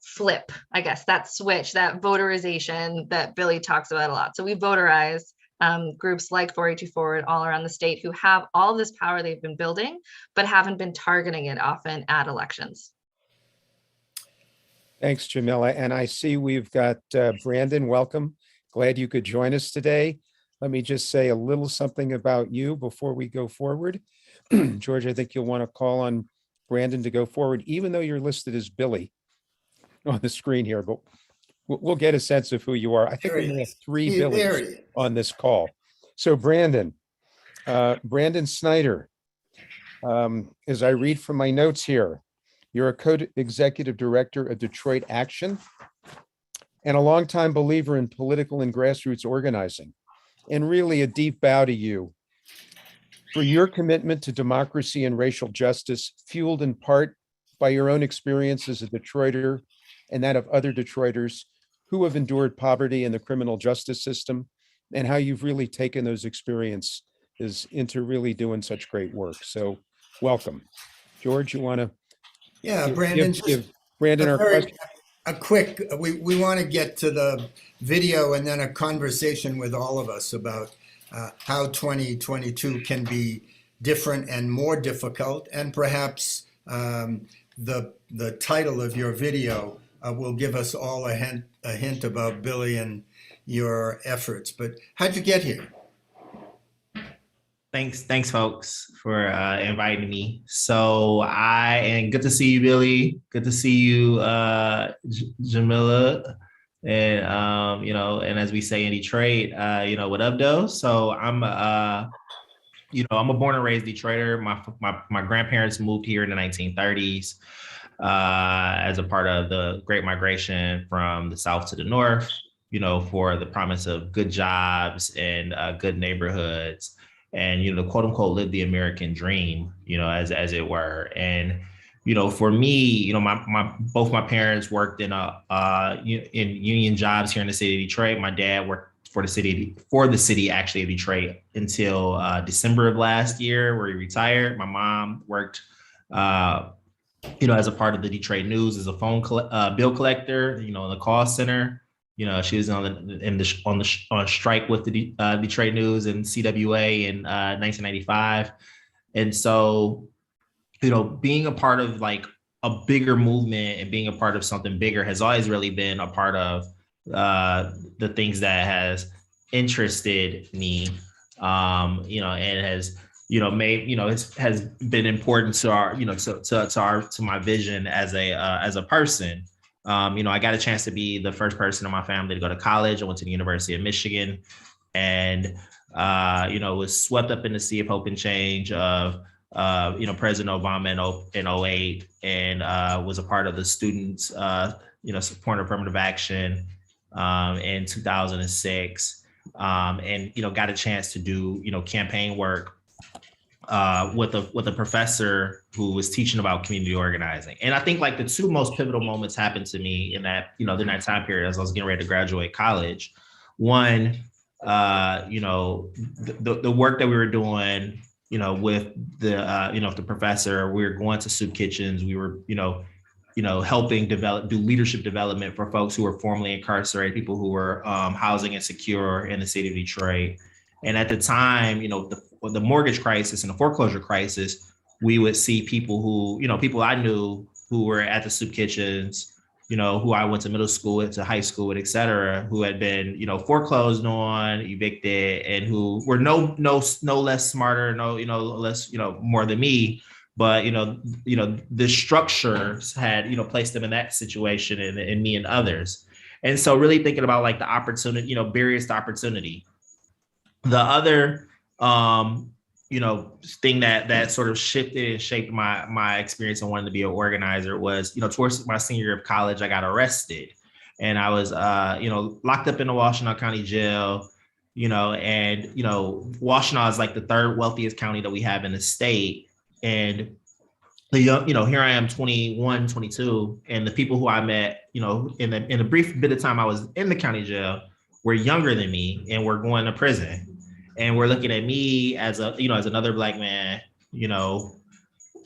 flip, I guess, that switch, that voterization that Billy talks about a lot. So we voterize groups like 482 Forward all around the state who have all this power they've been building, but haven't been targeting it often at elections. Thanks, Jamila. And I see we've got Brandon. Welcome. Glad you could join us today. Let me just say a little something about you before we go forward. George, I think you'll want to call on Brandon to go forward, even though you're listed as Billy on the screen here, but we'll get a sense of who you are. I think we have 3 Billys on this call. So Brandon Snyder, as I read from my notes here, you're a co-executive director of Detroit Action and a longtime believer in political and grassroots organizing. And really a deep bow to you for your commitment to democracy and racial justice, fueled in part by your own experience as a Detroiter and that of other Detroiters who have endured poverty in the criminal justice system and how you've really taken those experiences into really doing such great work. So welcome. George, you want to Yeah, Brandon, give just Brandon a our very question? a quick, we want to get to the video and then a conversation with all of us about how 2022 can be different and more difficult, and perhaps the title of your video will give us all a hint about Billy and your efforts. But how'd you get here? Thanks, folks, for inviting me. So and good to see you, Billy. Good to see you, Jamila, and and as we say in Detroit, what up, though? So I'm I'm a born and raised Detroiter. My grandparents moved here in the 1930s as a part of the Great Migration from the South to the North. For the promise of good jobs and good neighborhoods. And the quote unquote live the American dream, as it were. And for me, my both my parents worked in in union jobs here in the city of Detroit. My dad worked for the city actually of Detroit until December of last year, where he retired. My mom worked as a part of the Detroit News as a bill collector, in the call center. She was on strike with the Detroit News and CWA in 1995. And so, being a part of like a bigger movement and being a part of something bigger has always really been a part of the things that has interested me, and has, made, it has been important to our, to my vision as a person. I got a chance to be the first person in my family to go to college. I went to the University of Michigan and, was swept up in the sea of hope and change of, President Obama in 2008 and was a part of the students, supporting affirmative action in 2006 and, got a chance to do, campaign work with a professor who was teaching about community organizing. And I think like the two most pivotal moments happened to me in that, in that time period as I was getting ready to graduate college. One, the work that we were doing, with the professor, we were going to soup kitchens. We were, helping do leadership development for folks who were formerly incarcerated, people who were housing insecure in the city of Detroit. And at the time, the mortgage crisis and the foreclosure crisis, we would see people who, people I knew who were at the soup kitchens, who I went to middle school with, to high school with, et cetera, who had been, foreclosed on, evicted, and who were no less smarter, less, more than me. But, the structures had, placed them in that situation and me and others. And so really thinking about like the opportunity, barriers to opportunity. The other, thing that sort of shifted and shaped my experience and wanting to be an organizer was, towards my senior year of college, I got arrested and I was, locked up in the Washtenaw County Jail, and, Washtenaw is like the third wealthiest county that we have in the state. And here I am 21, 22, and the people who I met, in the brief bit of time I was in the county jail were younger than me and were going to prison. And we're looking at me as as another Black man,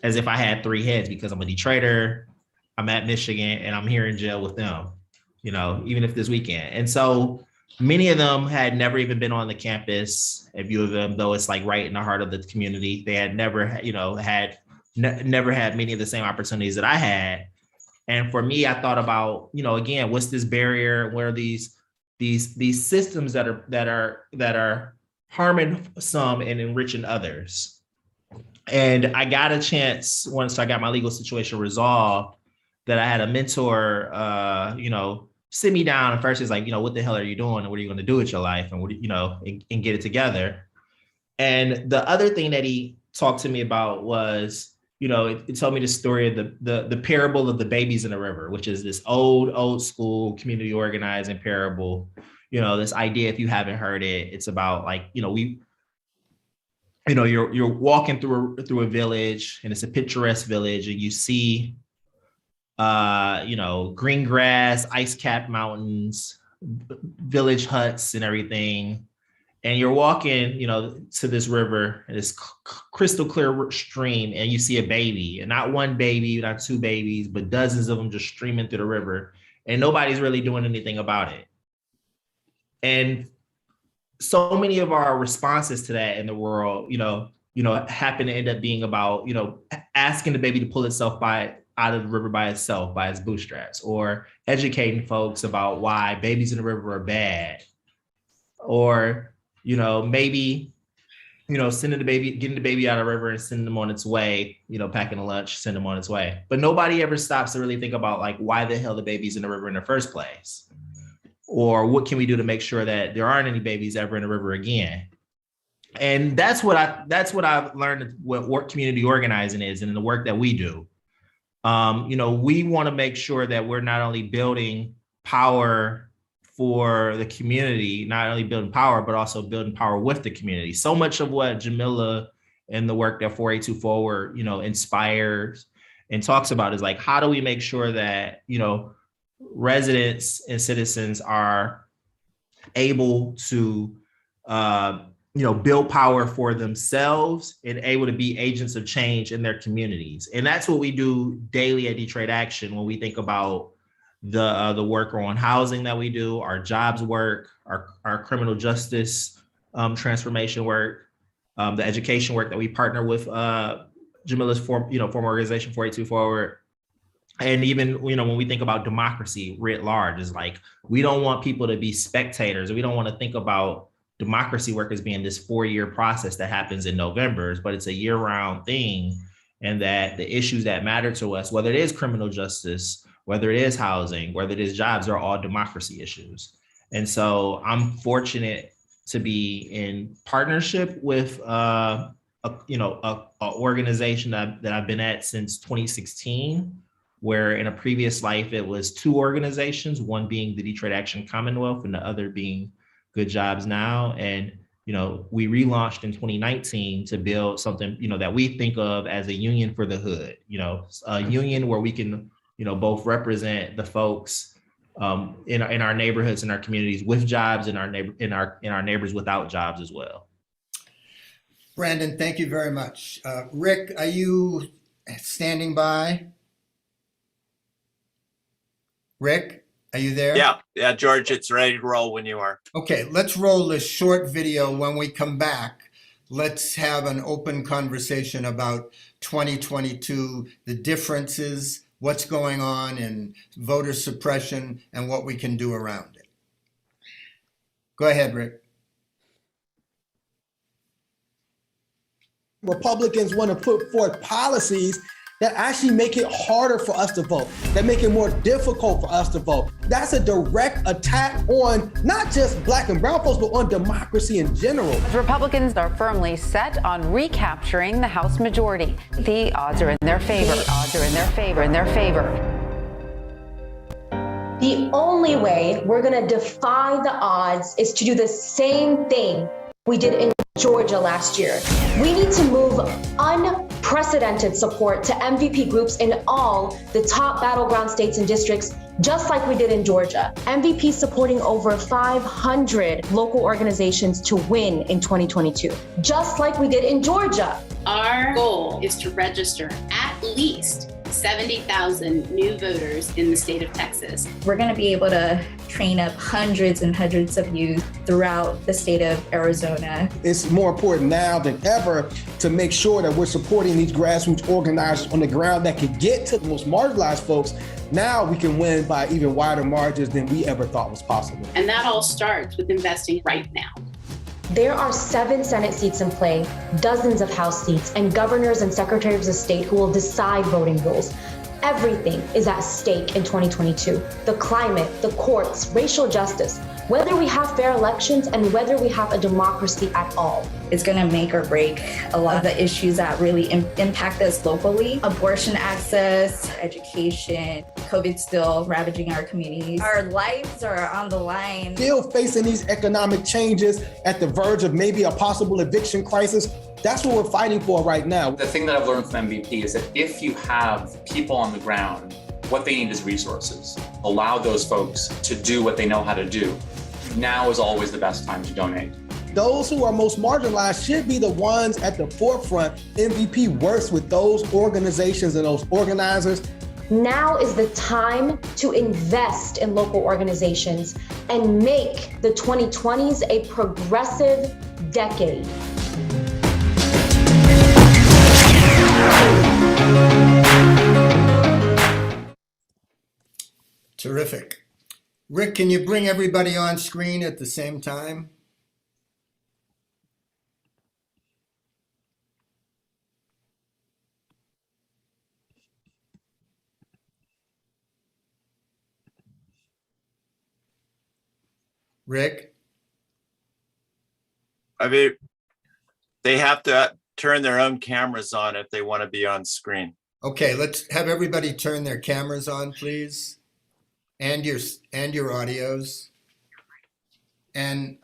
as if I had three heads because I'm a Detroiter, I'm at Michigan, and I'm here in jail with them, even if this weekend. And so many of them had never even been on the campus. A few of them, though it's like right in the heart of the community, they had never, never had many of the same opportunities that I had. And for me, I thought about, again, what's this barrier? What are these systems that are harming some and enriching others? And I got a chance once I got my legal situation resolved that I had a mentor, sit me down and first he's like, what the hell are you doing? And what are you going to do with your life? And and get it together. And the other thing that he talked to me about was, it told me the story of the parable of the babies in the river, which is this old school community organizing parable. This idea, if you haven't heard it, it's about like, you're walking through a village and it's a picturesque village and you see, green grass, ice-capped mountains, village huts and everything. and you're walking, to this river, this crystal clear stream, and you see a baby, and not one baby, not two babies, but dozens of them just streaming through the river, and nobody's really doing anything about it. And so many of our responses to that in the world, happen to end up being about, asking the baby to pull itself out of the river by itself, by its bootstraps, or educating folks about why babies in the river are bad, or maybe, getting the baby out of the river and sending them on its way, packing a lunch, send them on its way. But nobody ever stops to really think about like why the hell the baby's in the river in the first place, or what can we do to make sure that there aren't any babies ever in the river again. And that's what I've learned what community organizing is, and in the work that we do. We want to make sure that we're not only building power for the community, not only building power, but also building power with the community. So much of what Jamila and the work that 482 Forward, inspires and talks about is like, how do we make sure that, residents and citizens are able to, build power for themselves and able to be agents of change in their communities. And that's what we do daily at Detroit Action when we think about the work on housing that we do, our jobs work, our criminal justice transformation work, the education work that we partner with Jamila's former organization 482 Forward. And even, when we think about democracy writ large, is like, we don't want people to be spectators. We don't want to think about democracy work as being this 4-year process that happens in November, but it's a year-round thing. And that the issues that matter to us, whether it is criminal justice, whether it is housing, whether it is jobs, are all democracy issues. And so I'm fortunate to be in partnership with a organization that I've been at since 2016, where in a previous life it was 2 organizations, one being the Detroit Action Commonwealth and the other being Good Jobs Now. And we relaunched in 2019 to build something that we think of as a union for the hood, a union where we can both represent the folks in our neighborhoods and our communities with jobs, and our neighbors without jobs as well. Brandon, thank you very much. Rick, are you standing by? Rick, are you there? Yeah, George, it's ready to roll when you are. Okay, let's roll this short video. When we come back, let's have an open conversation about 2022, the differences, what's going on in voter suppression, and what we can do around it. Go ahead, Rick. Republicans want to put forth policies that actually make it harder for us to vote, that make it more difficult for us to vote. That's a direct attack on not just Black and brown folks, but on democracy in general. Republicans are firmly set on recapturing the House majority. The odds are in their favor. The odds are in their favor. In their favor. The only way we're going to defy the odds is to do the same thing we did in Georgia last year. We need to move unprecedented support to MVP groups in all the top battleground states and districts, just like we did in Georgia. MVP supporting over 500 local organizations to win in 2022, just like we did in Georgia. Our goal is to register at least 70,000 new voters in the state of Texas. We're going to be able to train up hundreds and hundreds of youth throughout the state of Arizona. It's more important now than ever to make sure that we're supporting these grassroots organizers on the ground that can get to the most marginalized folks. Now we can win by even wider margins than we ever thought was possible. And that all starts with investing right now. There are 7 Senate seats in play, dozens of House seats, and governors and secretaries of state who will decide voting rules. Everything is at stake in 2022. The climate, the courts, racial justice, whether we have fair elections and whether we have a democracy at all. It's going to make or break a lot of the issues that really impact us locally. Abortion access, education, COVID still ravaging our communities. Our lives are on the line. Still facing these economic changes at the verge of maybe a possible eviction crisis. That's what we're fighting for right now. The thing that I've learned from MVP is that if you have people on the ground, what they need is resources. Allow those folks to do what they know how to do. Now is always the best time to donate. those who are most marginalized should be the ones at the forefront. MVP works with those organizations and those organizers. Now is the time to invest in local organizations and make the 2020s a progressive decade. Terrific. Rick, can you bring everybody on screen at the same time? Rick? I mean, they have to turn their own cameras on if they want to be on screen. Okay, let's have everybody turn their cameras on, please. And your audios. And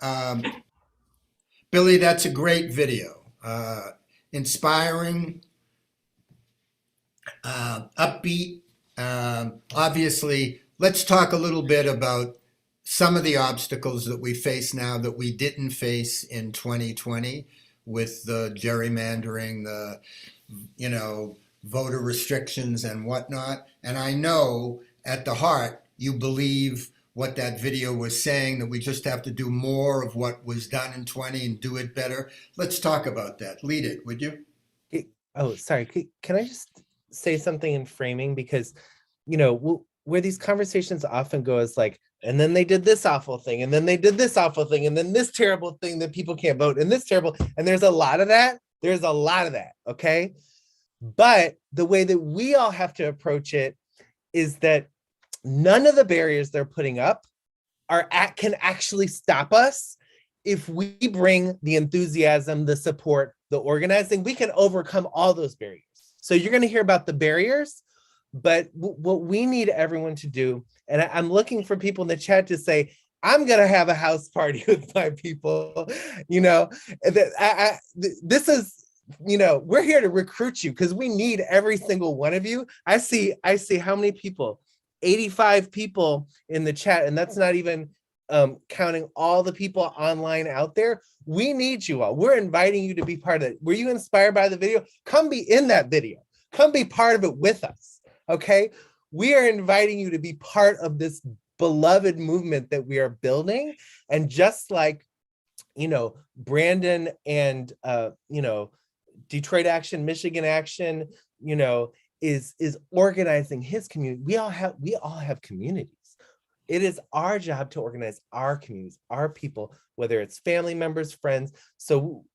Billy, that's a great video. Inspiring, upbeat. Obviously, let's talk a little bit about some of the obstacles that we face now that we didn't face in 2020 with the gerrymandering, the, voter restrictions and whatnot. And I know at the heart, you believe what that video was saying, that we just have to do more of what was done in 20 and do it better. Let's talk about that. Lead it, would you? Oh, sorry. Can I just say something in framing? Because, where these conversations often go is like, and then they did this awful thing, and then they did this awful thing, and then this terrible thing that people can't vote, and this terrible, and there's a lot of that. There's a lot of that, okay? But the way that we all have to approach it is that none of the barriers they're putting up can actually stop us. If we bring the enthusiasm, the support, the organizing, we can overcome all those barriers. So you're going to hear about the barriers, but what we need everyone to do, and I'm looking for people in the chat to say, I'm going to have a house party with my people. This is, we're here to recruit you because we need every single one of you. I see how many people, 85 people in the chat, and that's not even counting all the people online out there. We need you all. We're inviting you to be part of it. Were you inspired by the video? Come be in that video. Come be part of it with us, okay? We are inviting you to be part of this beloved movement that we are building. And just like, Brandon and, Detroit Action, Michigan Action, is organizing his community. We all have communities. It is our job to organize our communities, our people, whether it's family members, friends. So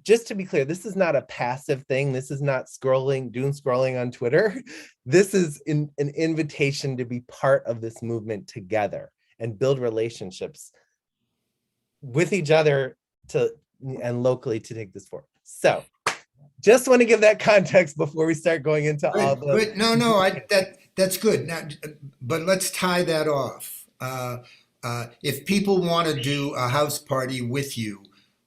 just to be clear, this is not a passive thing. This is not doom scrolling on Twitter. This is an invitation to be part of this movement together and build relationships with each other and locally to take this forward. So just want to give that context before we start going into all the. No, that's good. Now, but let's tie that off. If people want to do a house party with you,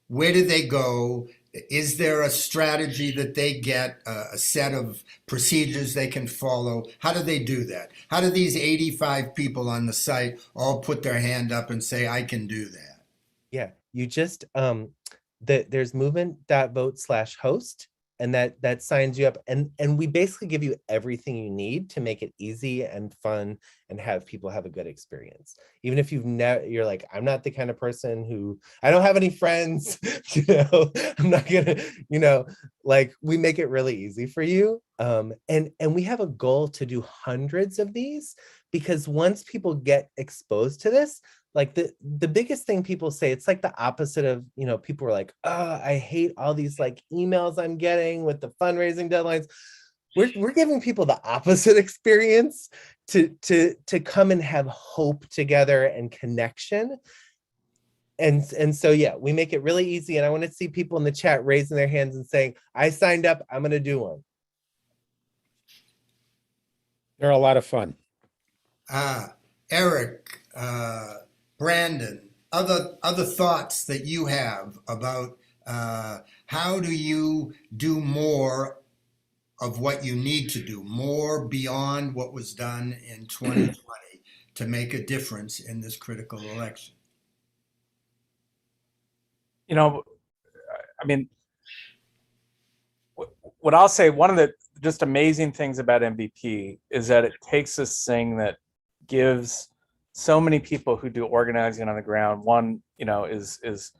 where do they go? Is there a strategy that they get, a set of procedures they can follow? How do they do that? How do these 85 people on the site all put their hand up and say, I can do that? Yeah, you just, there's movement.vote/host. And that signs you up, and we basically give you everything you need to make it easy and fun and have people have a good experience. Even if you're like, I'm not the kind of person who, I don't have any friends, I'm not gonna, we make it really easy for you. And we have a goal to do hundreds of these, because once people get exposed to this, like the biggest thing people say, it's like the opposite of, people are like, oh, I hate all these like emails I'm getting with the fundraising deadlines. We're giving people the opposite experience to come and have hope together and connection. And so, yeah, we make it really easy. And I want to see people in the chat raising their hands and saying, I signed up, I'm going to do one. They're a lot of fun. Eric, Brandon, other thoughts that you have about how do you do more of what you need to do, more beyond what was done in 2020 to make a difference in this critical election? you know, I mean, what I'll say, one of the just amazing things about MVP is that it takes this thing that gives so many people who do organizing on the ground. One, is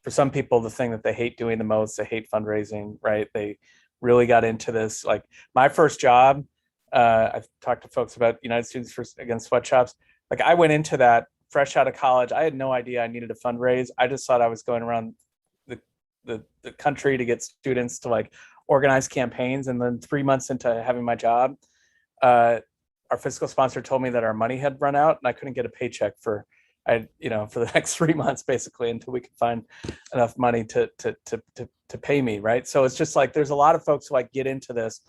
for some people the thing that they hate doing the most. They hate fundraising, right? They really got into this. Like my first job, I've talked to folks about United Students Against Sweatshops. Like I went into that fresh out of college. I had no idea I needed to fundraise. I just thought I was going around the country to get students to like organize campaigns. And then 3 months into having my job, our fiscal sponsor told me that our money had run out and I couldn't get a paycheck for the next 3 months basically until we could find enough money to pay me, right? So it's just like there's a lot of folks who like get into this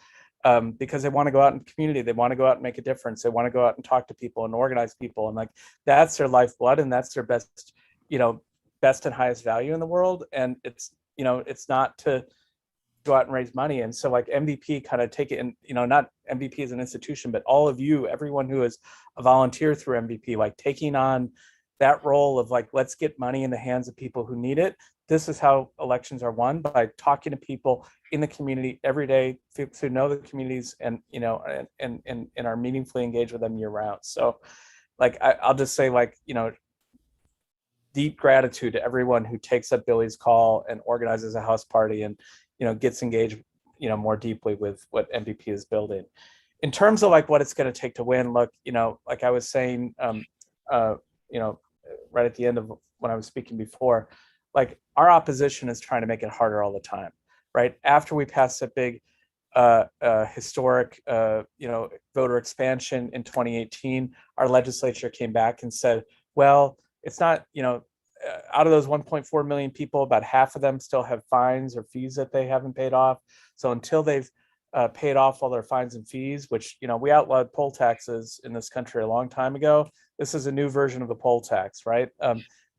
because they want to go out in the community, they want to go out and make a difference, they want to go out and talk to people and organize people, and like that's their lifeblood and that's their best and highest value in the world. And it's not to go out and raise money. And so like MVP kind of take it in, not MVP as an institution, but all of you, everyone who is a volunteer through MVP, like taking on that role of like, let's get money in the hands of people who need it. This is how elections are won, by talking to people in the community every day, folks who know the communities and are meaningfully engaged with them year round. So like, I'll just say like, deep gratitude to everyone who takes up Billy's call and organizes a house party and, gets engaged, more deeply with what MVP is building. In terms of like what it's going to take to win, look, like I was saying, right at the end of when I was speaking before, like our opposition is trying to make it harder all the time, right? After we passed a big historic, voter expansion in 2018, our legislature came back and said, well, it's not, out of those 1.4 million people, about half of them still have fines or fees that they haven't paid off. So until they've paid off all their fines and fees, which, we outlawed poll taxes in this country a long time ago. This is a new version of the poll tax, right?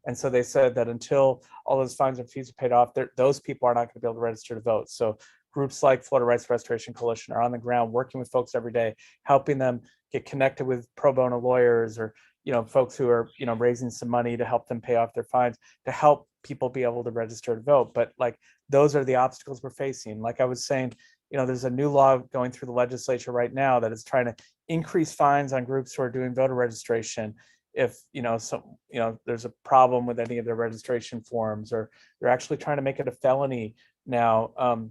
And so they said that until all those fines and fees are paid off, those people are not going to be able to register to vote. So groups like Florida Rights Restoration Coalition are on the ground working with folks every day, helping them get connected with pro bono lawyers or folks who are, raising some money to help them pay off their fines, to help people be able to register to vote. But like, those are the obstacles we're facing. Like I was saying, there's a new law going through the legislature right now that is trying to increase fines on groups who are doing voter registration if, there's a problem with any of their registration forms, or they're actually trying to make it a felony now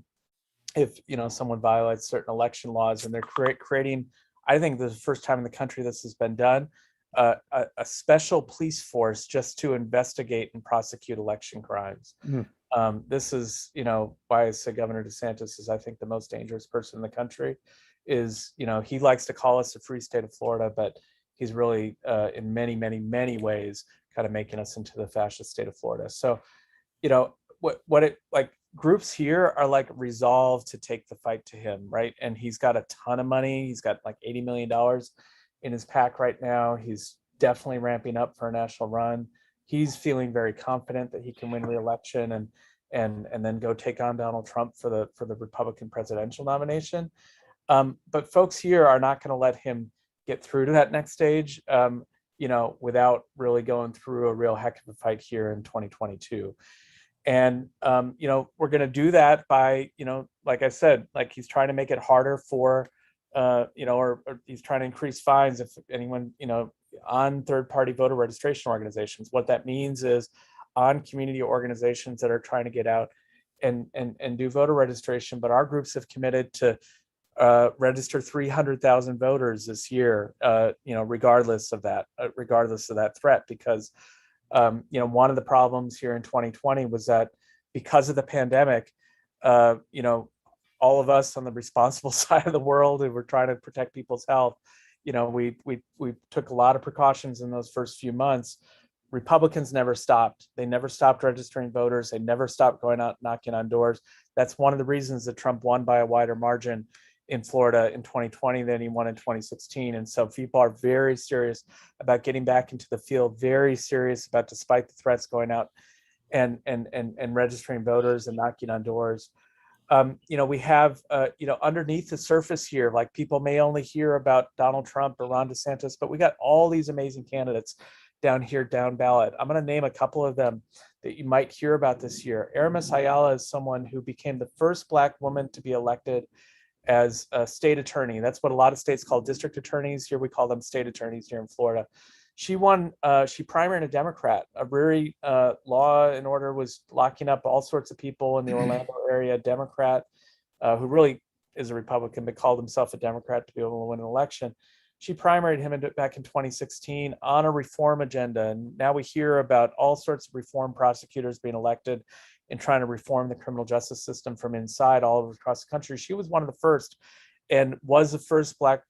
if, someone violates certain election laws. And they're creating, I think this is the first time in the country this has been done, a special police force just to investigate and prosecute election crimes. This is, why I say Governor DeSantis is, I think, the most dangerous person in the country. Is, he likes to call us a free state of Florida, but he's really, in many, many, many ways, kind of making us into the fascist state of Florida. So, what it like, groups here are like resolved to take the fight to him, right? And he's got a ton of money. He's got like $80 million in his pack right now. He's definitely ramping up for a national run. He's feeling very confident that he can win re-election and then go take on Donald Trump for the Republican presidential nomination. But folks here are not going to let him get through to that next stage, without really going through a real heck of a fight here in 2022. And, we're going to do that by, like I said, like he's trying to make it harder for, or he's trying to increase fines if anyone, on third-party voter registration organizations. What that means is on community organizations that are trying to get out and do voter registration. But our groups have committed to register 300,000 voters this year, regardless of that threat, because one of the problems here in 2020 was that because of the pandemic, all of us on the responsible side of the world who were trying to protect people's health, we took a lot of precautions in those first few months. Republicans never stopped. They never stopped registering voters. They never stopped going out knocking on doors. That's one of the reasons that Trump won by a wider margin in Florida in 2020 than he won in 2016. And so people are very serious about getting back into the field, very serious about, despite the threats, going out and registering voters and knocking on doors. We have, underneath the surface here, like people may only hear about Donald Trump or Ron DeSantis, but we got all these amazing candidates down here down ballot. I'm going to name a couple of them that you might hear about this year. Aramis Ayala is someone who became the first Black woman to be elected as a state attorney. That's what a lot of states call district attorneys. Here we call them state attorneys here in Florida. She won, she primaried a Democrat. A very Law and Order was locking up all sorts of people in the Orlando area, Democrat, who really is a Republican, but called himself a Democrat to be able to win an election. She primaried him back in 2016 on a reform agenda. And now we hear about all sorts of reform prosecutors being elected and trying to reform the criminal justice system from inside all over across the country. She was one of the first and was the first Black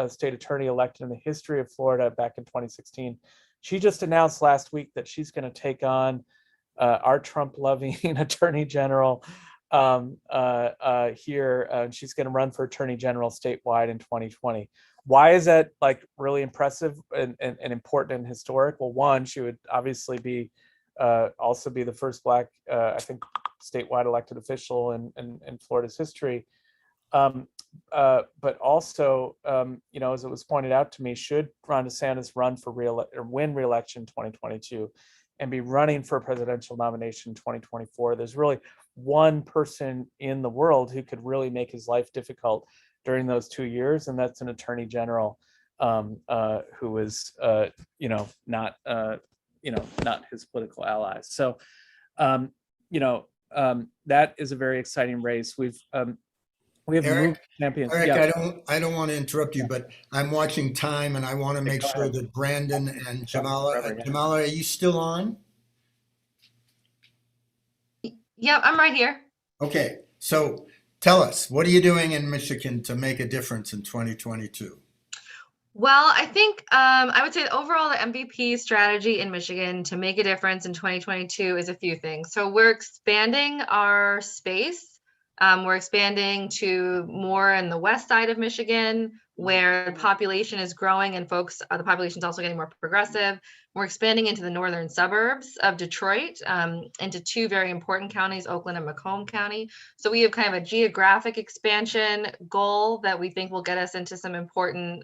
state attorney elected in the history of Florida back in 2016. She just announced last week that she's going to take on our Trump-loving attorney general here. And she's going to run for attorney general statewide in 2020. Why is that like really impressive and important and historic? Well, one, she would obviously be also be the first Black, I think, statewide elected official in Florida's history. But also, you know, as it was pointed out to me, should Ron DeSantis run for win re-election in 2022 and be running for a presidential nomination in 2024, there's really one person in the world who could really make his life difficult during those 2 years, and that's an attorney general who is, you know, not his political allies. So, you know, that is a very exciting race. We have Eric, champions. Eric, Yeah. I don't want to interrupt you, but I'm watching time and I want to make sure that Brandon and Jamila, Jamila, are you still on? Yeah, I'm right here. Okay, so tell us, what are you doing in Michigan to make a difference in 2022? Well, I think I would say overall the MVP strategy in Michigan to make a difference in 2022 is a few things. So we're expanding our space. We're expanding to more in the west side of Michigan, where the population is growing and the population is also getting more progressive. We're expanding into the northern suburbs of Detroit, into two very important counties, Oakland and Macomb County. So we have kind of a geographic expansion goal that we think will get us into some important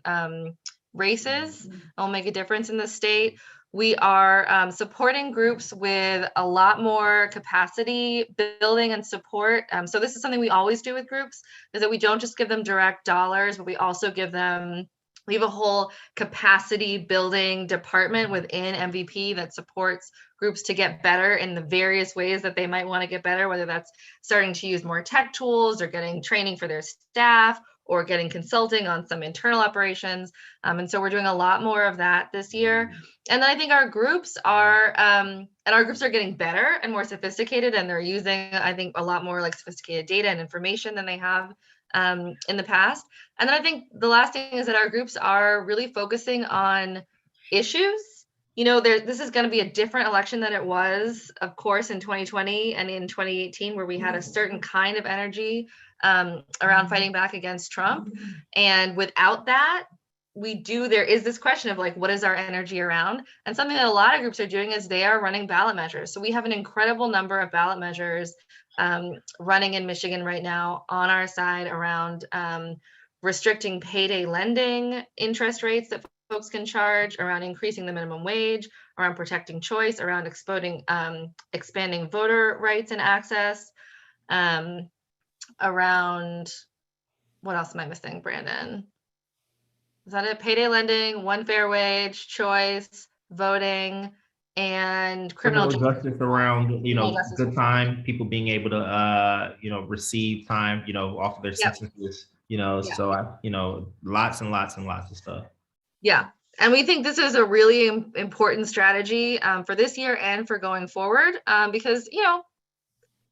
races and will make a difference in the state. We are supporting groups with a lot more capacity building and support. So this is something we always do with groups, is that we don't just give them direct dollars, but we also give them, we have a whole capacity building department within MVP that supports groups to get better in the various ways that they might want to get better, whether that's starting to use more tech tools or getting training for their staff or getting consulting on some internal operations. And so we're doing a lot more of that this year. And then I think our groups are, getting better and more sophisticated, and they're using, I think, a lot more like sophisticated data and information than they have in the past. And then I think the last thing is that our groups are really focusing on issues. You know, this is going to be a different election than it was, of course, in 2020 and in 2018, where we had a certain kind of energy around fighting back against Trump. And without that, there is this question of like, what is our energy around? And something that a lot of groups are doing is they are running ballot measures. So we have an incredible number of ballot measures running in Michigan right now on our side around restricting payday lending interest rates that folks can charge, around increasing the minimum wage, around protecting choice, around expanding voter rights and access, around, what else am I missing, Brandon? Is that it? Payday lending, one fair wage, choice, voting, and criminal justice around, you know, justice. good time, people being able to, you know, receive time, you know, off of their sentences, you know, so, you know, lots and lots and lots of stuff. Yeah. And we think this is a really important strategy for this year and for going forward, because, you know,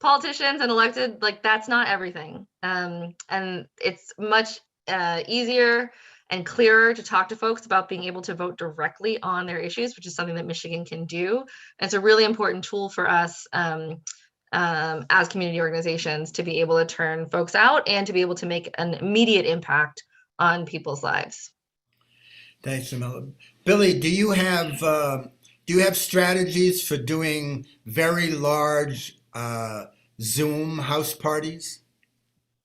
politicians and elected, like, that's not everything. And it's much easier and clearer to talk to folks about being able to vote directly on their issues, which is something that Michigan can do. And it's a really important tool for us as community organizations to be able to turn folks out and to be able to make an immediate impact on people's lives. Thanks, Jamila. Billy, do you have strategies for doing very large Zoom house parties?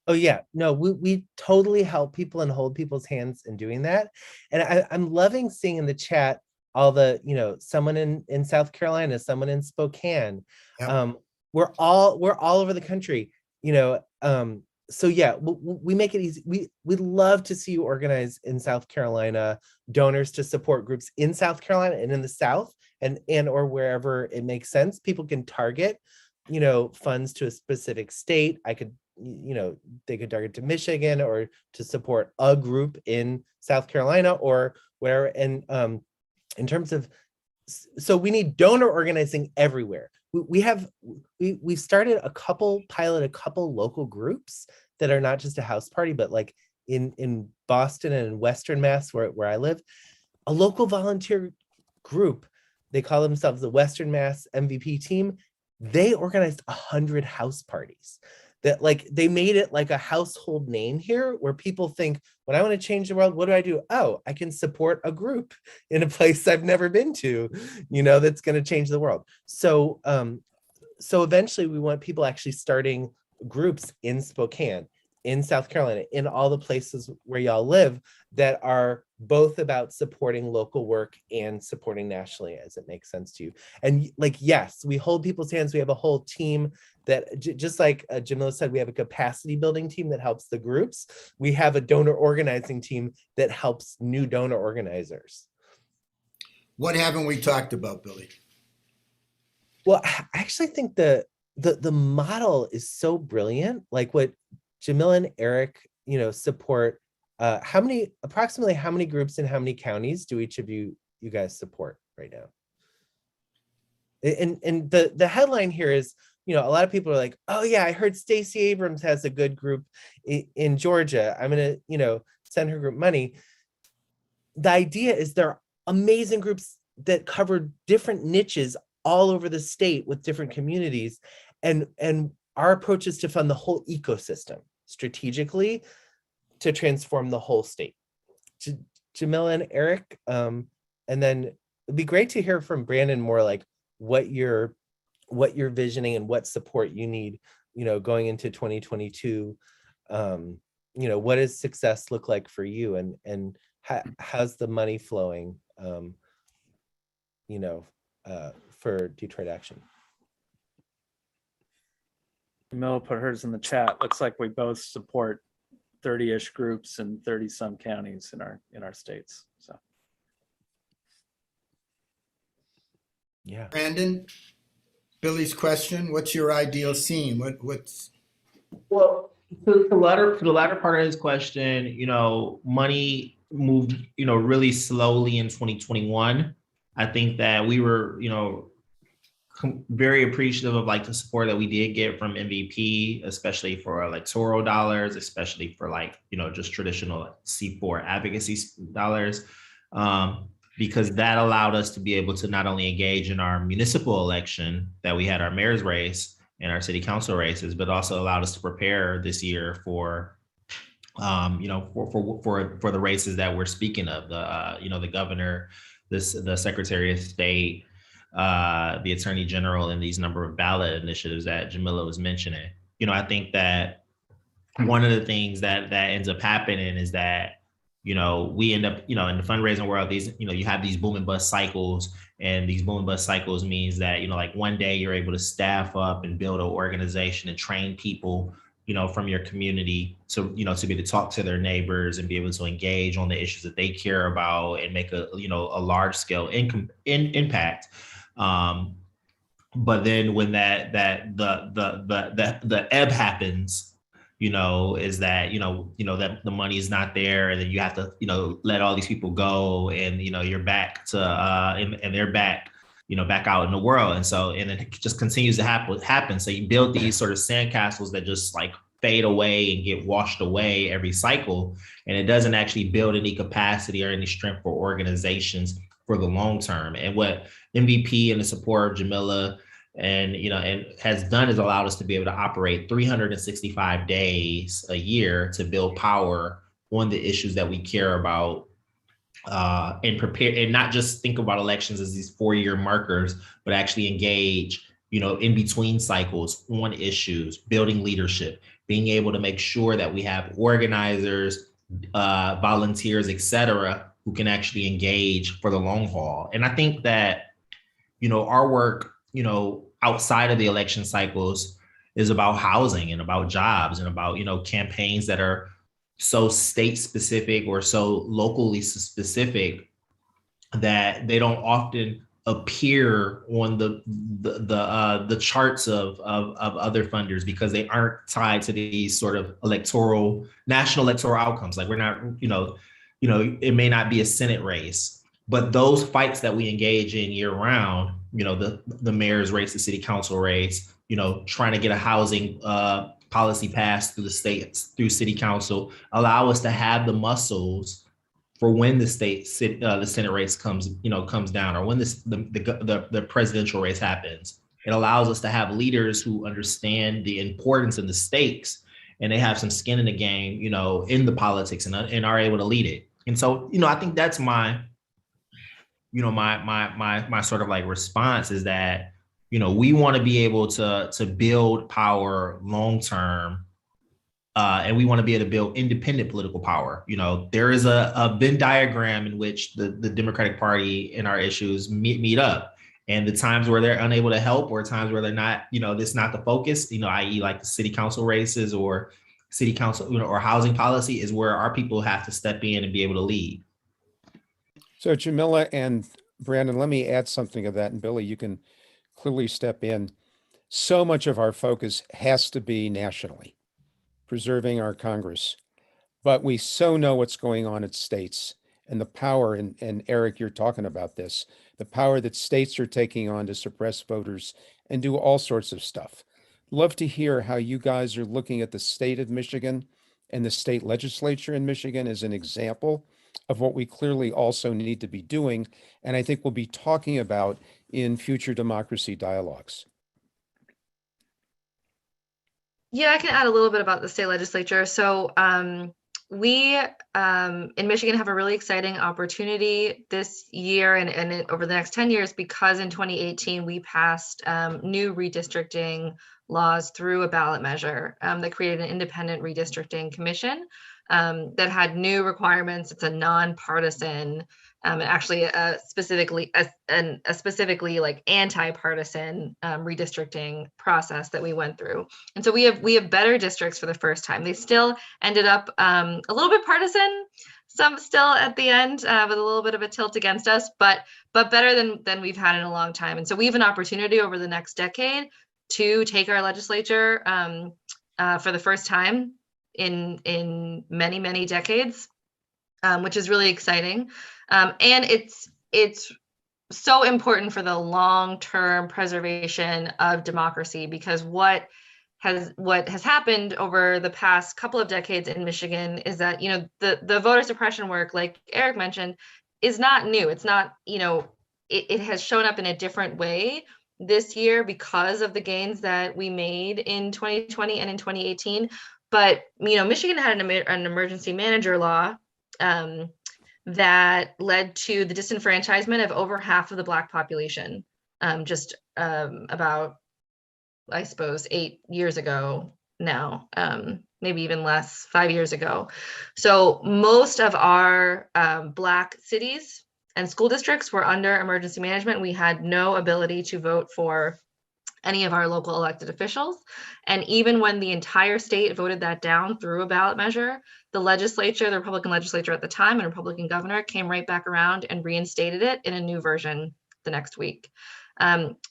Oh yeah, no, we totally help people and hold people's hands in doing that. And I'm loving seeing in the chat all the, you know, someone in South Carolina, someone in Spokane. Yep. We're all over the country, you know. So yeah, we make it easy. We'd love to see you organize in South Carolina, donors to support groups in South Carolina and in the South, and or wherever it makes sense. People can target, you know, funds to a specific state. I could, you know, they could target to Michigan or to support a group in South Carolina or wherever. And in terms of, so we need donor organizing everywhere. We've started a couple local groups that are not just a house party, but like in Boston and in Western Mass, where I live, a local volunteer group. They call themselves the Western Mass MVP team. They organized 100 house parties. That, like, they made it like a household name here, where people think, when I want to change the world, what do I do? Oh, I can support a group in a place I've never been to, you know, that's going to change the world. So, so eventually we want people actually starting groups in Spokane, in South Carolina, in all the places where y'all live, that are both about supporting local work and supporting nationally as it makes sense to you. And like, yes, we hold people's hands. We have a whole team that, just like Jamila said, we have a capacity building team that helps the groups. We have a donor organizing team that helps new donor organizers. What haven't we talked about, Billy? Well, I actually think the model is so brilliant. Like what Jamila and Eric, you know, support. Approximately how many groups in how many counties do each of you guys support right now? And the headline here is, you know, a lot of people are like, oh yeah, I heard Stacey Abrams has a good group in Georgia. I'm gonna, you know, send her group money. The idea is there are amazing groups that cover different niches all over the state with different communities. And our approach is to fund the whole ecosystem strategically to transform the whole state. Jamila and Eric, and then it'd be great to hear from Brandon more, like what you're visioning and what support you need, you know, going into 2022. You know, what does success look like for you, and how's the money flowing, you know, for Detroit Action? Jamila put hers in the chat. Looks like we both support 30-ish groups in 30-some counties in our states. So, yeah. Brandon, Billy's question: what's your ideal scene? What's Well, to the latter part of his question, you know, money moved, you know, really slowly in 2021. I think that we were, you know, very appreciative of like the support that we did get from MVP, especially for electoral dollars, especially for like, you know, just traditional C4 advocacy dollars, because that allowed us to be able to not only engage in our municipal election that we had, our mayor's race and our city council races, but also allowed us to prepare this year for, you know, for the races that we're speaking of, the you know, the governor, the Secretary of State, the Attorney General, and these number of ballot initiatives that Jamila was mentioning. You know, I think that one of the things that ends up happening is that, you know, we end up, you know, in the fundraising world, these, you know, you have these boom and bust cycles, and these boom and bust cycles means that, you know, like one day you're able to staff up and build an organization and train people, you know, from your community to, you know, to be able to talk to their neighbors and be able to engage on the issues that they care about and make a, you know, a large scale impact. But then when the ebb happens, you know, is that, you know, that the money is not there, and then you have to, you know, let all these people go, and, you know, you're back to, and they're back, you know, back out in the world. And so, and it just continues to happen. So you build these sort of sandcastles that just like fade away and get washed away every cycle. And it doesn't actually build any capacity or any strength for organizations for the long term. And what MVP and the support of Jamila and, you know, and has done is allowed us to be able to operate 365 days a year to build power on the issues that we care about, and prepare, and not just think about elections as these 4-year markers, but actually engage, you know, in between cycles on issues, building leadership, being able to make sure that we have organizers, volunteers, et cetera, who can actually engage for the long haul. And I think that, our work, outside of the election cycles is about housing and about jobs and about, campaigns that are so state specific or so locally specific that they don't often appear on the charts of other funders because they aren't tied to these sort of national electoral outcomes. Like we're not, it may not be a Senate race, but those fights that we engage in year round, the mayor's race, the city council race, trying to get a housing policy passed through the states, through city council, allow us to have the muscles for when the the Senate race comes down, or when the presidential race happens. It allows us to have leaders who understand the importance and the stakes, and they have some skin in the game, in the politics, and are able to lead it. And so, I think that's my sort of like response is that, we want to be able to build power long term. And we want to be able to build independent political power. There is a Venn diagram in which the Democratic Party and our issues meet up. And the times where they're unable to help, or times where they're not, this not the focus, i.e. like the city council races or city council, or housing policy, is where our people have to step in and be able to lead. So Jamila and Brandon, let me add something to that. And Billy, you can clearly step in. So much of our focus has to be nationally, preserving our Congress, but we so know what's going on at states and the power, and Eric, you're talking about this, the power that states are taking on to suppress voters and do all sorts of stuff. Love to hear how you guys are looking at the state of Michigan and the state legislature in Michigan as an example of what we clearly also need to be doing, and I think we'll be talking about in future democracy dialogues. Yeah, I can add a little bit about the state legislature. So we in Michigan have a really exciting opportunity this year and over the next 10 years, because in 2018 we passed new redistricting laws through a ballot measure that created an independent redistricting commission that had new requirements. It's a nonpartisan and actually specifically like anti-partisan redistricting process that we went through. And so we have better districts for the first time. They still ended up a little bit partisan, some still at the end with a little bit of a tilt against us, but better than we've had in a long time. And so we have an opportunity over the next decade to take our legislature for the first time in many, many decades, which is really exciting. And it's so important for the long-term preservation of democracy, because what has happened over the past couple of decades in Michigan is that, the voter suppression work, like Eric mentioned, is not new. It's not, it has shown up in a different way this year because of the gains that we made in 2020 and in 2018. But, Michigan had an emergency manager law that led to the disenfranchisement of over half of the Black population just about, I suppose, 8 years ago now, maybe even less, 5 years ago. So most of our Black cities and school districts were under emergency management. We had no ability to vote for any of our local elected officials. And even when the entire state voted that down through a ballot measure, the legislature, the Republican legislature at the time, and Republican governor came right back around and reinstated it in a new version the next week.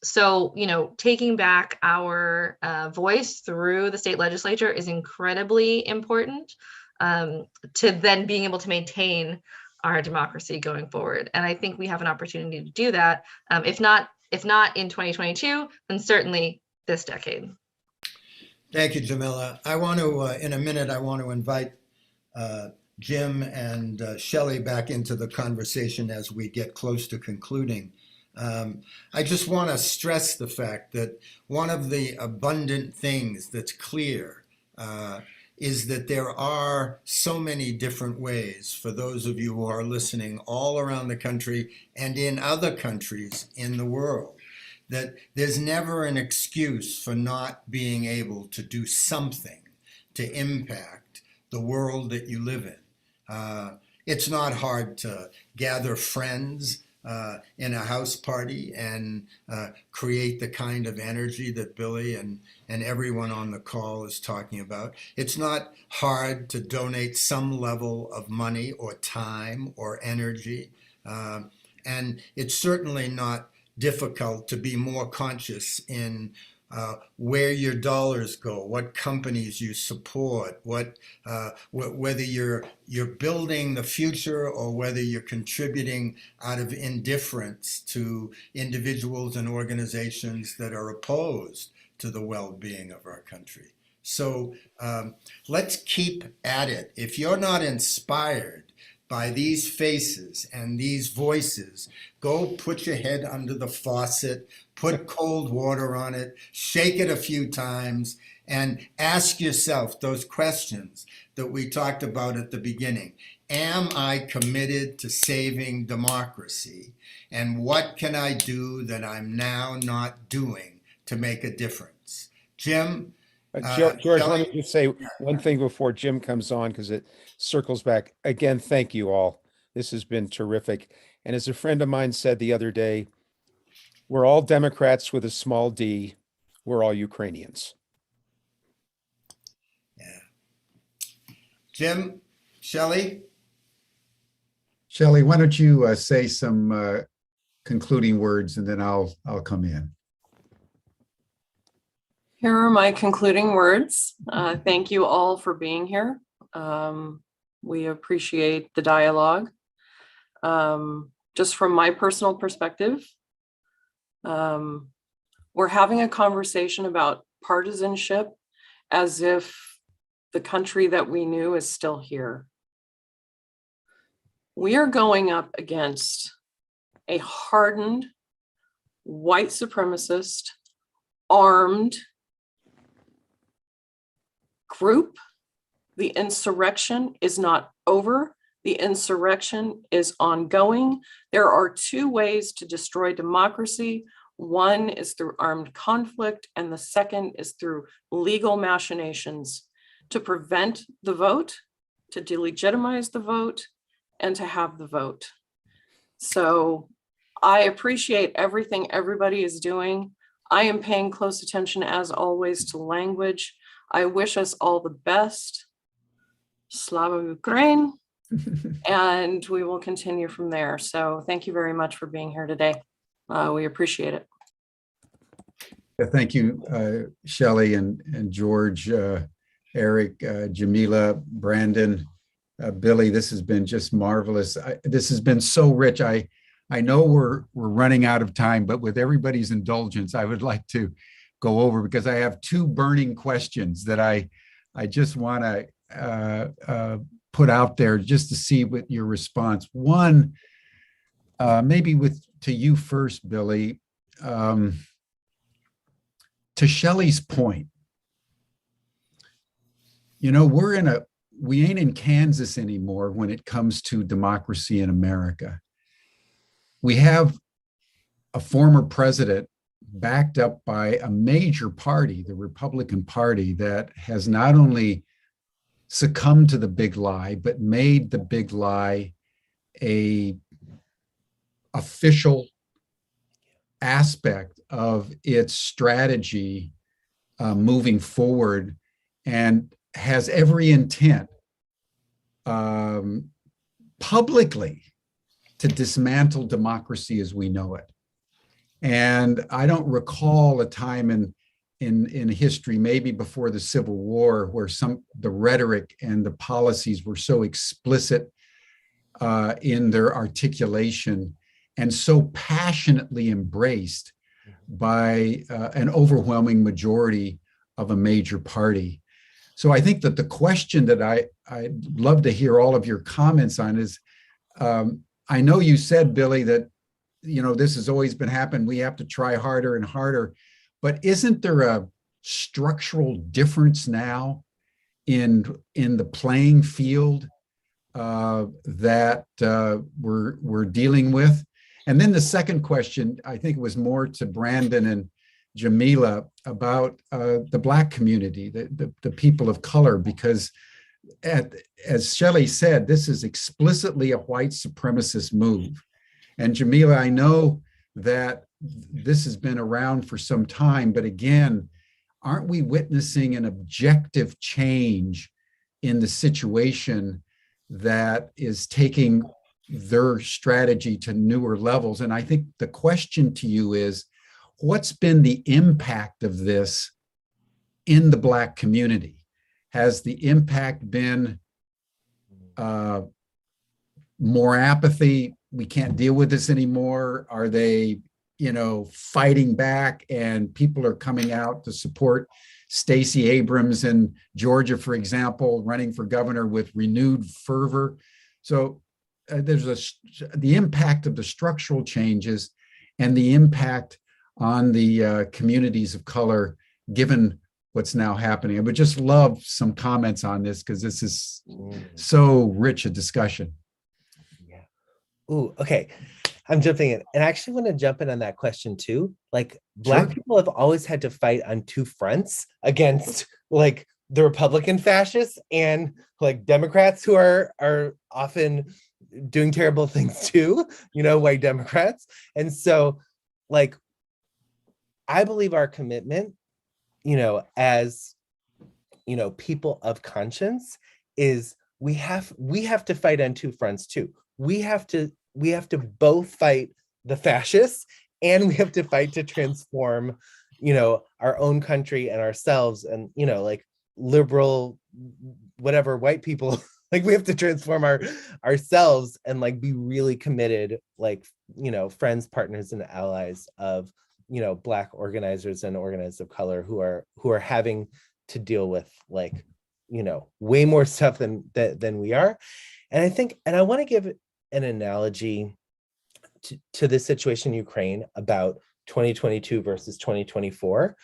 So, taking back our voice through the state legislature is incredibly important to then being able to maintain our democracy going forward. And I think we have an opportunity to do that. If not in 2022, then certainly this decade. Thank you, Jamila. I want to, in a minute, I want to invite Jim and Shelley back into the conversation as we get close to concluding. I just want to stress the fact that one of the abundant things that's clear is that there are so many different ways for those of you who are listening all around the country and in other countries in the world, that there's never an excuse for not being able to do something to impact the world that you live in. It's not hard to gather friends in a house party and create the kind of energy that Billy and everyone on the call is talking about. It's not hard to donate some level of money or time or energy. And it's certainly not difficult to be more conscious in where your dollars go, what companies you support, whether you're building the future or whether you're contributing out of indifference to individuals and organizations that are opposed to the well-being of our country. So let's keep at it. If you're not inspired by these faces and these voices, go put your head under the faucet, put cold water on it, shake it a few times, and ask yourself those questions that we talked about at the beginning. Am I committed to saving democracy? And what can I do that I'm now not doing to make a difference? Jim? George, let me just say one thing before Jim comes on, because it circles back. Again, thank you all. This has been terrific. And as a friend of mine said the other day, we're all Democrats with a small d. We're all Ukrainians. Yeah. Jim, Shelley? Shelley, why don't you say some concluding words, and then I'll come in. Here are my concluding words. Thank you all for being here. We appreciate the dialogue. Just from my personal perspective, we're having a conversation about partisanship as if the country that we knew is still here. We are going up against a hardened, white supremacist, armed group. The insurrection is not over. The insurrection is ongoing. There are two ways to destroy democracy. One is through armed conflict, and the second is through legal machinations to prevent the vote, to delegitimize the vote, and to have the vote. So I appreciate everything everybody is doing. I am paying close attention, as always, to language. I wish us all the best. Slava Ukraine. And we will continue from there. So thank you very much for being here today. We appreciate it. Thank you, Shelley and George, Eric, Jamila, Brandon, Billy. This has been just marvelous. This has been so rich. I know we're running out of time, but with everybody's indulgence, I would like to go over, because I have two burning questions that I just want to put out there just to see what your response. One, maybe to you first, Billy. To Shelley's point, we ain't in Kansas anymore when it comes to democracy in America. We have a former president backed up by a major party, the Republican Party, that has not only succumbed to the big lie, but made the big lie a official aspect of its strategy moving forward, and has every intent publicly to dismantle democracy as we know it. And I don't recall a time in history, maybe before the Civil War, where the rhetoric and the policies were so explicit in their articulation and so passionately embraced by an overwhelming majority of a major party. So I think that the question that I'd love to hear all of your comments on is, I know you said, Billy, that this has always been happening. We have to try harder and harder. But isn't there a structural difference now in the playing field that we're dealing with? And then the second question, I think, was more to Brandon and Jamila about the Black community, the people of color, because as Shelley said, this is explicitly a white supremacist move. And Jamila, I know that this has been around for some time, but again, aren't we witnessing an objective change in the situation that is taking their strategy to newer levels? And I think the question to you is, what's been the impact of this in the Black community? Has the impact been more apathy? We can't deal with this anymore. Are they, fighting back, and people are coming out to support Stacey Abrams in Georgia, for example, running for governor with renewed fervor? So there's the impact of the structural changes and the impact on the communities of color, given what's now happening. I would just love some comments on this, because this is so rich a discussion. Yeah. Ooh, okay. I'm jumping in, and I actually want to jump in on that question too. Like, Black people have always had to fight on two fronts against like the Republican fascists and like Democrats who are often doing terrible things too, white Democrats. And so like, I believe our commitment, as, people of conscience is we have to fight on two fronts too. We have to both fight the fascists, and we have to fight to transform, our own country and ourselves, and, like liberal, whatever white people, like we have to transform ourselves and like be really committed, like, friends, partners, and allies of, Black organizers and organizers of color who are having to deal with like, way more stuff than we are. And I think, and I want to give an analogy to this situation in Ukraine about 2022 versus 2024,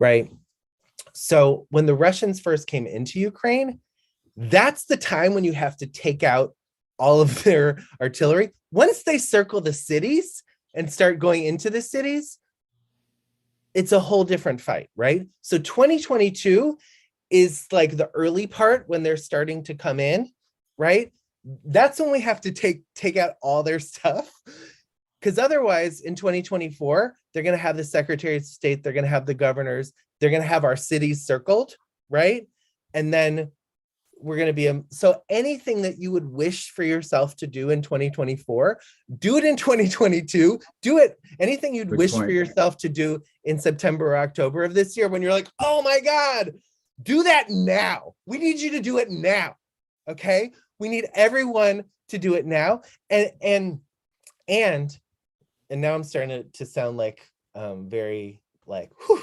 right? So when the Russians first came into Ukraine, that's the time when you have to take out all of their artillery. Once they circle the cities and start going into the cities, it's a whole different fight, right? So 2022 is like the early part when they're starting to come in, right? That's when we have to take out all their stuff, because otherwise in 2024, they're going to have the Secretary of State, they're going to have the governors, they're going to have our cities circled, right? And then we're going to be, so anything that you would wish for yourself to do in 2024, do it in 2022, do it, anything you'd wish for yourself to do in September or October of this year when you're like, oh my God, do that now. We need you to do it now, okay? We need everyone to do it now. And now I'm starting to sound like very like, whew.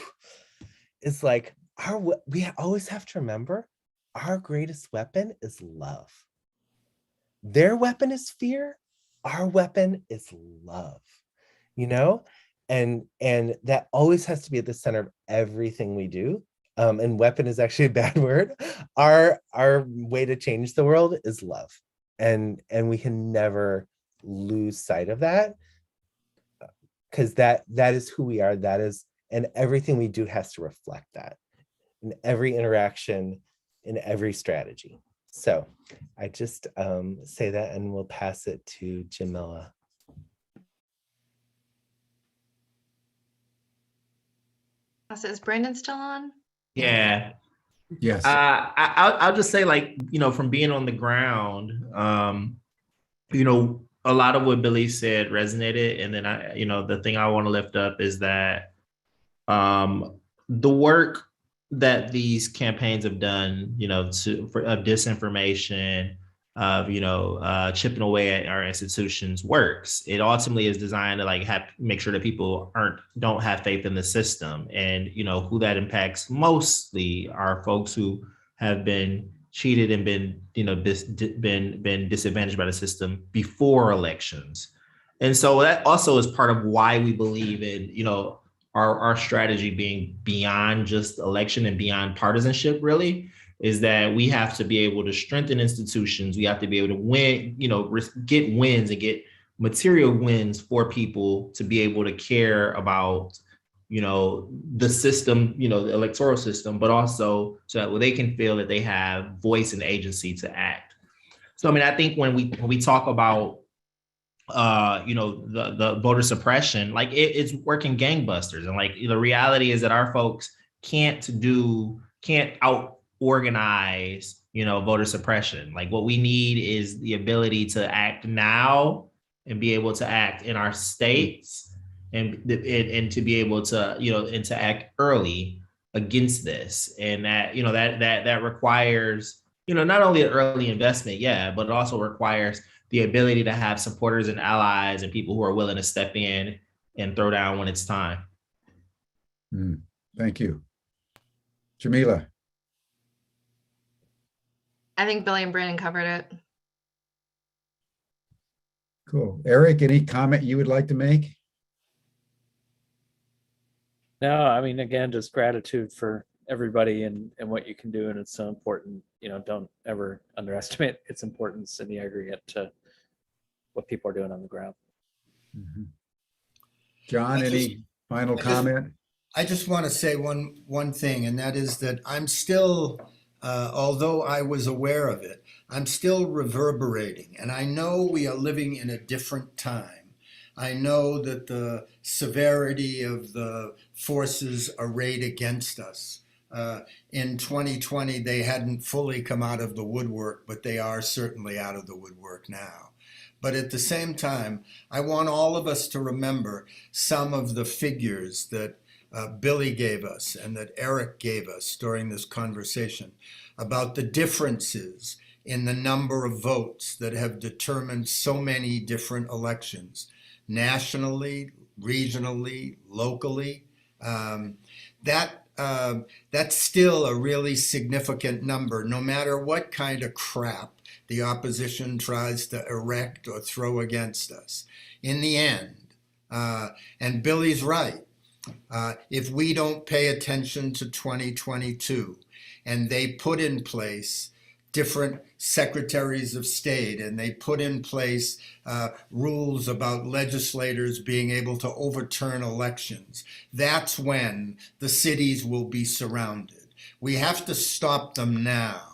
It's like we always have to remember our greatest weapon is love. Their weapon is fear. Our weapon is love, and that always has to be at the center of everything we do. And weapon is actually a bad word. Our way to change the world is love. And we can never lose sight of that, because that is who we are. That is, and everything we do has to reflect that in every interaction, in every strategy. So I just say that, and we'll pass it to Jamila. Is Brandon still on? Yeah. Yes. I'll just say, like, from being on the ground, a lot of what Billy said resonated. And then the thing I want to lift up is that the work that these campaigns have done, of disinformation, of chipping away at our institutions works. It ultimately is designed to make sure that people don't have faith in the system, and who that impacts mostly are folks who have been cheated and been disadvantaged by the system before elections. And so that also is part of why we believe in our strategy being beyond just election and beyond partisanship, really, is that we have to be able to strengthen institutions. We have to be able to win, get wins and get material wins for people to be able to care about the system, the electoral system, but also so that they can feel that they have voice and agency to act. So, I mean, I think when we talk about, the voter suppression, like it's working gangbusters. And like, the reality is that our folks can't out organize, voter suppression. Like what we need is the ability to act now and be able to act in our states and to be able to, and to act early against this. And that, that requires, not only an early investment, but it also requires the ability to have supporters and allies and people who are willing to step in and throw down when it's time. Thank you. Jamila. I think Billy and Brandon covered it. Cool. Eric, any comment you would like to make? No, I mean, again, just gratitude for everybody and what you can do. And it's so important, don't ever underestimate its importance in the aggregate to what people are doing on the ground. John, any final comment? I just want to say one thing, and that is that I'm still, although I was aware of it, I'm still reverberating. And I know we are living in a different time. I know that the severity of the forces arrayed against us. In 2020, they hadn't fully come out of the woodwork, but they are certainly out of the woodwork now. But at the same time, I want all of us to remember some of the figures that Billy gave us and that Eric gave us during this conversation about the differences in the number of votes that have determined so many different elections, nationally, regionally, locally. That's still a really significant number, no matter what kind of crap the opposition tries to erect or throw against us. In the end, and Billy's right, if we don't pay attention to 2022 and they put in place different secretaries of state and they put in place rules about legislators being able to overturn elections, that's when the cities will be surrounded. We have to stop them now.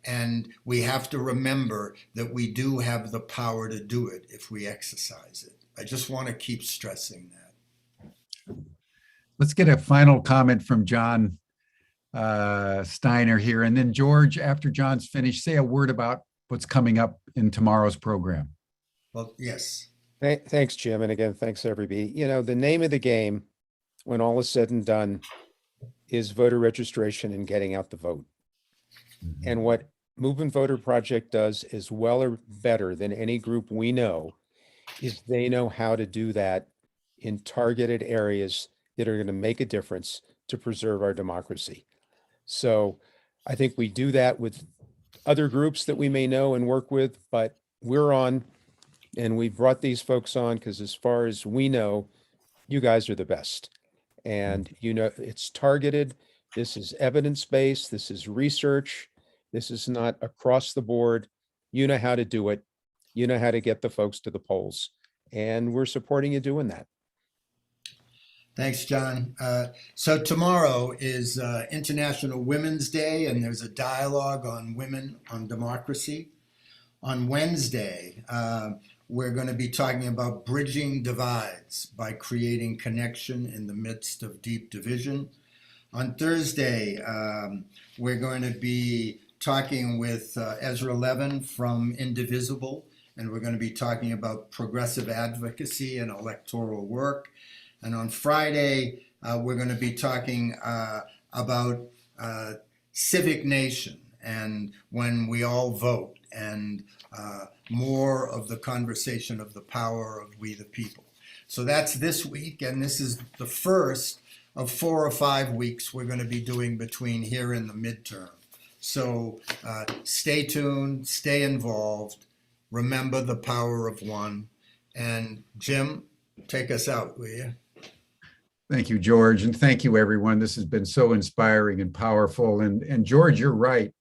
And we have to remember that we do have the power to do it if we exercise it. I just want to keep stressing that. Let's get a final comment from John Steiner here. And then George, after John's finished, say a word about what's coming up in tomorrow's program. Well, yes. Thanks, Jim. And again, thanks everybody. The name of the game, when all is said and done, is voter registration and getting out the vote. And what Movement Voter Project does as well or better than any group we know is they know how to do that in targeted areas that are going to make a difference to preserve our democracy. So I think we do that with other groups that we may know and work with, but we're on, and we brought these folks on because as far as we know, you guys are the best. And it's targeted. This is evidence-based. This is research. This is not across the board. You know how to do it. You know how to get the folks to the polls. And we're supporting you doing that. Thanks, John. So tomorrow is International Women's Day, and there's a dialogue on women on democracy. On Wednesday, we're going to be talking about bridging divides by creating connection in the midst of deep division. On Thursday, we're going to be talking with Ezra Levin from Indivisible, and we're going to be talking about progressive advocacy and electoral work. And on Friday, we're going to be talking about civic nation and when we all vote and more of the conversation of the power of we the people. So that's this week, and this is the first of 4 or 5 weeks we're going to be doing between here and the midterm. So stay tuned, stay involved, remember the power of one. And Jim, take us out, will you? Thank you, George. And thank you, everyone. This has been so inspiring and powerful. And George, you're right.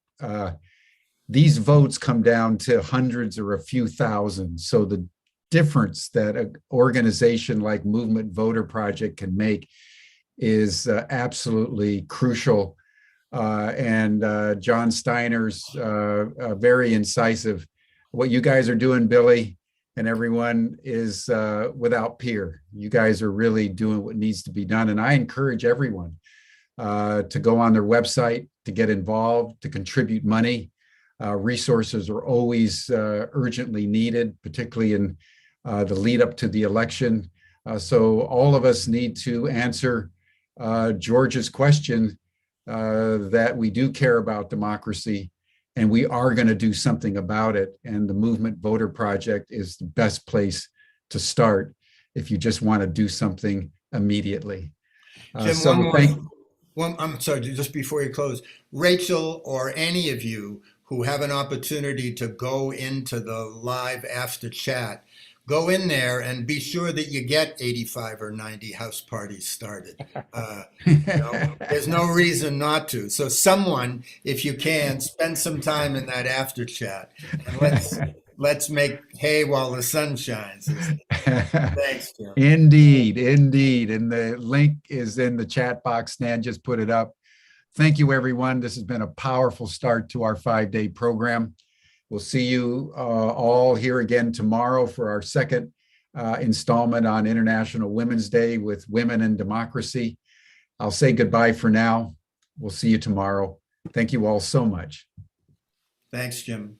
These votes come down to hundreds or a few thousand. So the difference that an organization like Movement Voter Project can make is absolutely crucial. And John Steiner's very incisive. What you guys are doing, Billy, and everyone, is without peer. You guys are really doing what needs to be done. And I encourage everyone to go on their website, to get involved, to contribute money. Resources are always urgently needed, particularly in the lead up to the election. So all of us need to answer George's question that we do care about democracy, and we are going to do something about it. And the Movement Voter Project is the best place to start if you just want to do something immediately. Jim, I'm sorry, just before you close, Rachel or any of you who have an opportunity to go into the live after chat, go in there and be sure that you get 85 or 90 house parties started. There's no reason not to. So someone, if you can, spend some time in that after chat. And let's make hay while the sun shines. Thanks, Jim. Indeed. And the link is in the chat box. Stan just put it up. Thank you, everyone. This has been a powerful start to our 5-day program. We'll see you all here again tomorrow for our second installment on International Women's Day with Women in Democracy. I'll say goodbye for now. We'll see you tomorrow. Thank you all so much. Thanks, Jim.